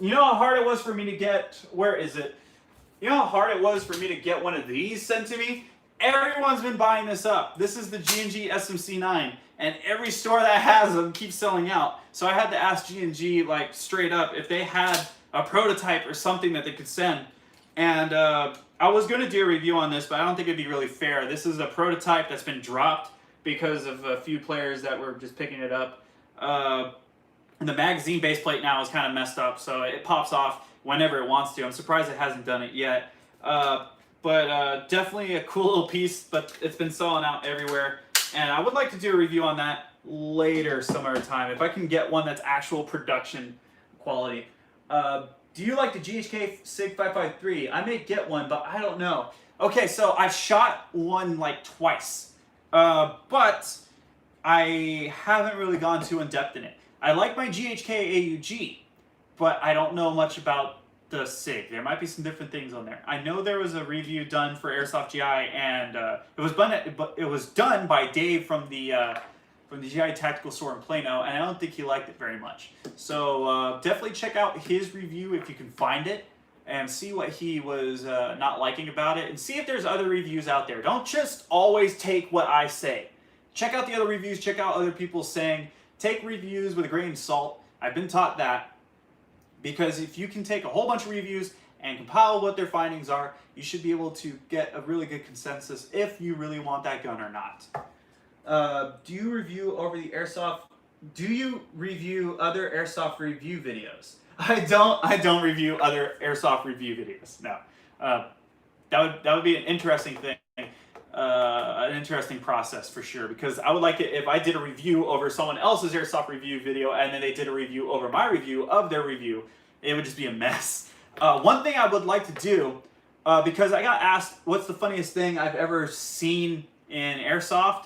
You know how hard it was for me to get, where is it? You know how hard it was for me to get one of these sent to me? Everyone's been buying this up. This is the G&G SMC9, and every store that has them keeps selling out. So I had to ask G&G, like, straight up if they had a prototype or something that they could send. And I was going to do a review on this, but I don't think it'd be really fair. This is a prototype that's been dropped because of a few players that were just picking it up. And the magazine base plate now is kind of messed up, so it pops off whenever it wants to. I'm surprised it hasn't done it yet. But definitely a cool little piece, but it's been selling out everywhere. And I would like to do a review on that later some other time if I can get one that's actual production quality. Do you like the GHK SIG 553? I may get one, but I don't know. Okay, so I've shot one like twice, but I haven't really gone too in depth in it. I like my GHK AUG, but I don't know much about the SIG. There might be some different things on there. I know there was a review done for Airsoft GI, and it was done by Dave from the GI Tactical Store in Plano, and I don't think he liked it very much. So definitely check out his review if you can find it, and see what he was not liking about it, and see if there's other reviews out there. Don't just always take what I say. Check out the other reviews, check out other people saying. Take reviews with a grain of salt. I've been taught that. Because if you can take a whole bunch of reviews and compile what their findings are, you should be able to get a really good consensus if you really want that gun or not. Do you review over the Airsoft? Do you review other Airsoft review videos? I don't review other Airsoft review videos. No. That would be an interesting thing. An interesting process for sure, because I would like it if I did a review over someone else's Airsoft review video and then they did a review over my review of their review. It would just be a mess. One thing I would like to do, because I got asked what's the funniest thing I've ever seen in Airsoft,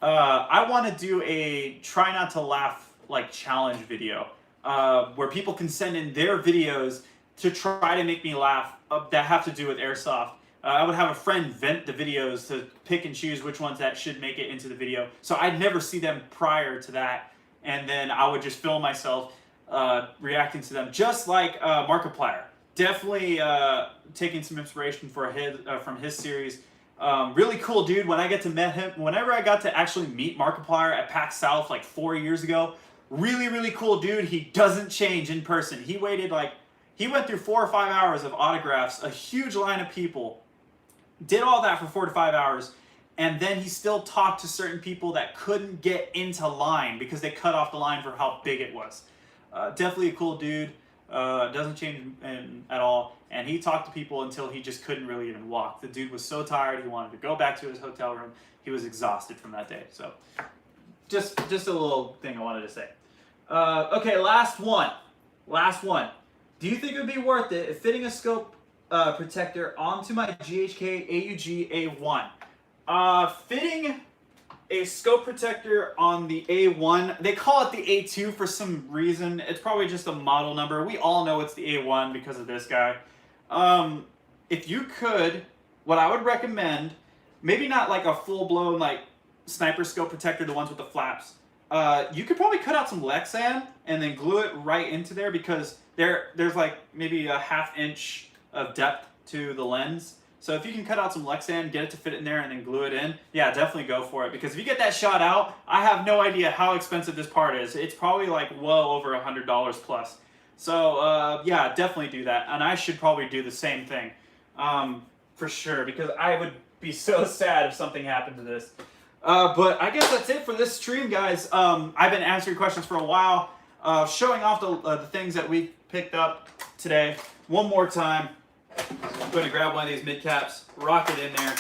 I want to do a try not to laugh like challenge video where people can send in their videos to try to make me laugh that have to do with Airsoft. I would have a friend vent the videos to pick and choose which ones that should make it into the video. So I'd never see them prior to that. And then I would just film myself reacting to them, just like Markiplier. Definitely taking some inspiration for from his series. Really cool dude. Whenever I got to actually meet Markiplier at PAX South like 4 years ago, really cool dude. He doesn't change in person. He went through 4 or 5 hours of autographs, a huge line of people. Did all that for 4 to 5 hours, and then he still talked to certain people that couldn't get into line because they cut off the line for how big it was. Definitely a cool dude. Doesn't change at all, and he talked to people until he just couldn't really even walk. The dude was so tired he wanted to go back to his hotel room. He was exhausted from that day. So just a little thing I wanted to say. Okay, last one. Do you think it would be worth it if fitting a scope protector onto my GHK AUG A1? Fitting a scope protector on the A1, they call it the A2 for some reason. It's probably just a model number. We all know it's the A1 because of this guy. If you could, what I would recommend, maybe not like a full-blown like sniper scope protector, the ones with the flaps. You could probably cut out some Lexan and then glue it right into there, because there's like maybe a ½ inch of depth to the lens. So if you can cut out some Lexan, get it to fit in there, and then glue it in, yeah, definitely go for it. Because if you get that shot out, I have no idea how expensive this part is. It's probably like well over $100 plus. So yeah, definitely do that. And I should probably do the same thing for sure, because I would be so sad if something happened to this. But I guess that's it for this stream, guys. I've been answering questions for a while, showing off the things that we picked up today. One more time. I'm going to grab one of these mid caps, rock it in there.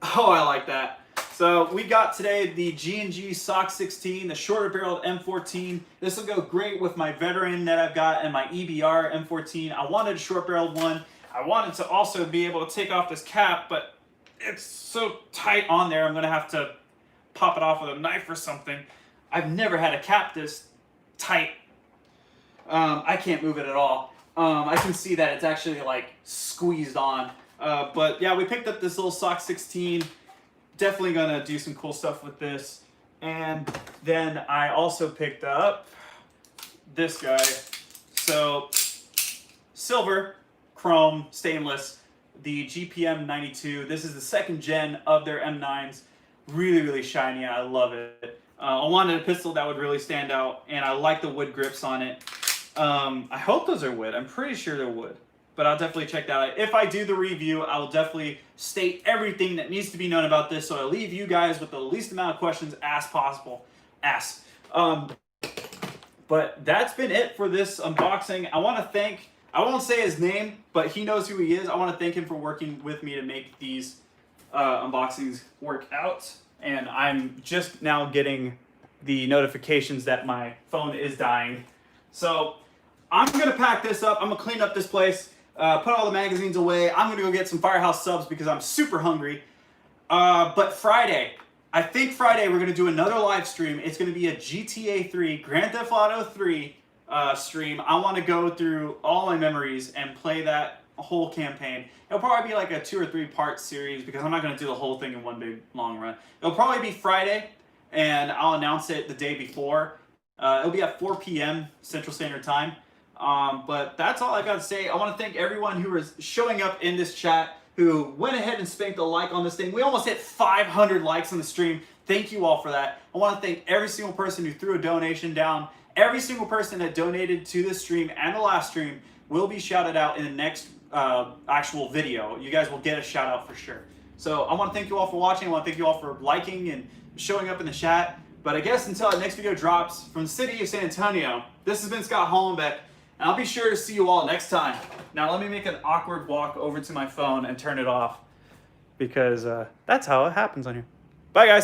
Oh, I like that. So we got today the G&G SOC 16, the shorter barreled M14. This will go great with my veteran that I've got and my EBR M14. I wanted a short barreled one. I wanted to also be able to take off this cap, but it's so tight on there, I'm going to have to pop it off with a knife or something. I've never had a cap this tight. I can't move it at all. I can see that it's actually like squeezed on. But yeah, we picked up this little SOC 16. Definitely gonna do some cool stuff with this. And then I also picked up this guy. So silver, chrome, stainless, the GPM 92. This is the 2nd gen of their M9s. Really shiny. I love it. I wanted a pistol that would really stand out, and I like the wood grips on it. I hope those are wood. I'm pretty sure they're wood, but I'll definitely check that out. If I do the review, I will definitely state everything that needs to be known about this, so I leave you guys with the least amount of questions as possible. But that's been it for this unboxing. I want to thank, I won't say his name, but he knows who he is. I want to thank him for working with me to make these unboxings work out. and I'm just now getting the notifications that my phone is dying. So I'm gonna pack this up. I'm gonna clean up this place, put all the magazines away. I'm gonna go get some Firehouse subs because I'm super hungry. But Friday, I think Friday we're gonna do another live stream. It's gonna be a GTA 3, Grand Theft Auto 3 stream. I want to go through all my memories and play that whole campaign. It'll probably be like a 2 or 3 part series because I'm not gonna do the whole thing in one big long run. It'll probably be Friday, and I'll announce it the day before. It'll be at 4 p.m. Central Standard Time. But that's all I got to say. I want to thank everyone who is showing up in this chat, who went ahead and spanked a like on this thing. We almost hit 500 likes on the stream. Thank you all for that. I want to thank every single person who threw a donation down. Every single person that donated to this stream and the last stream will be shouted out in the next actual video. You guys will get a shout out for sure. So I want to thank you all for watching. I want to thank you all for liking and showing up in the chat. But I guess until the next video drops from the city of San Antonio, this has been Scott Hollenbeck, and I'll be sure to see you all next time. Now let me make an awkward walk over to my phone and turn it off, because that's how it happens on here. Bye guys.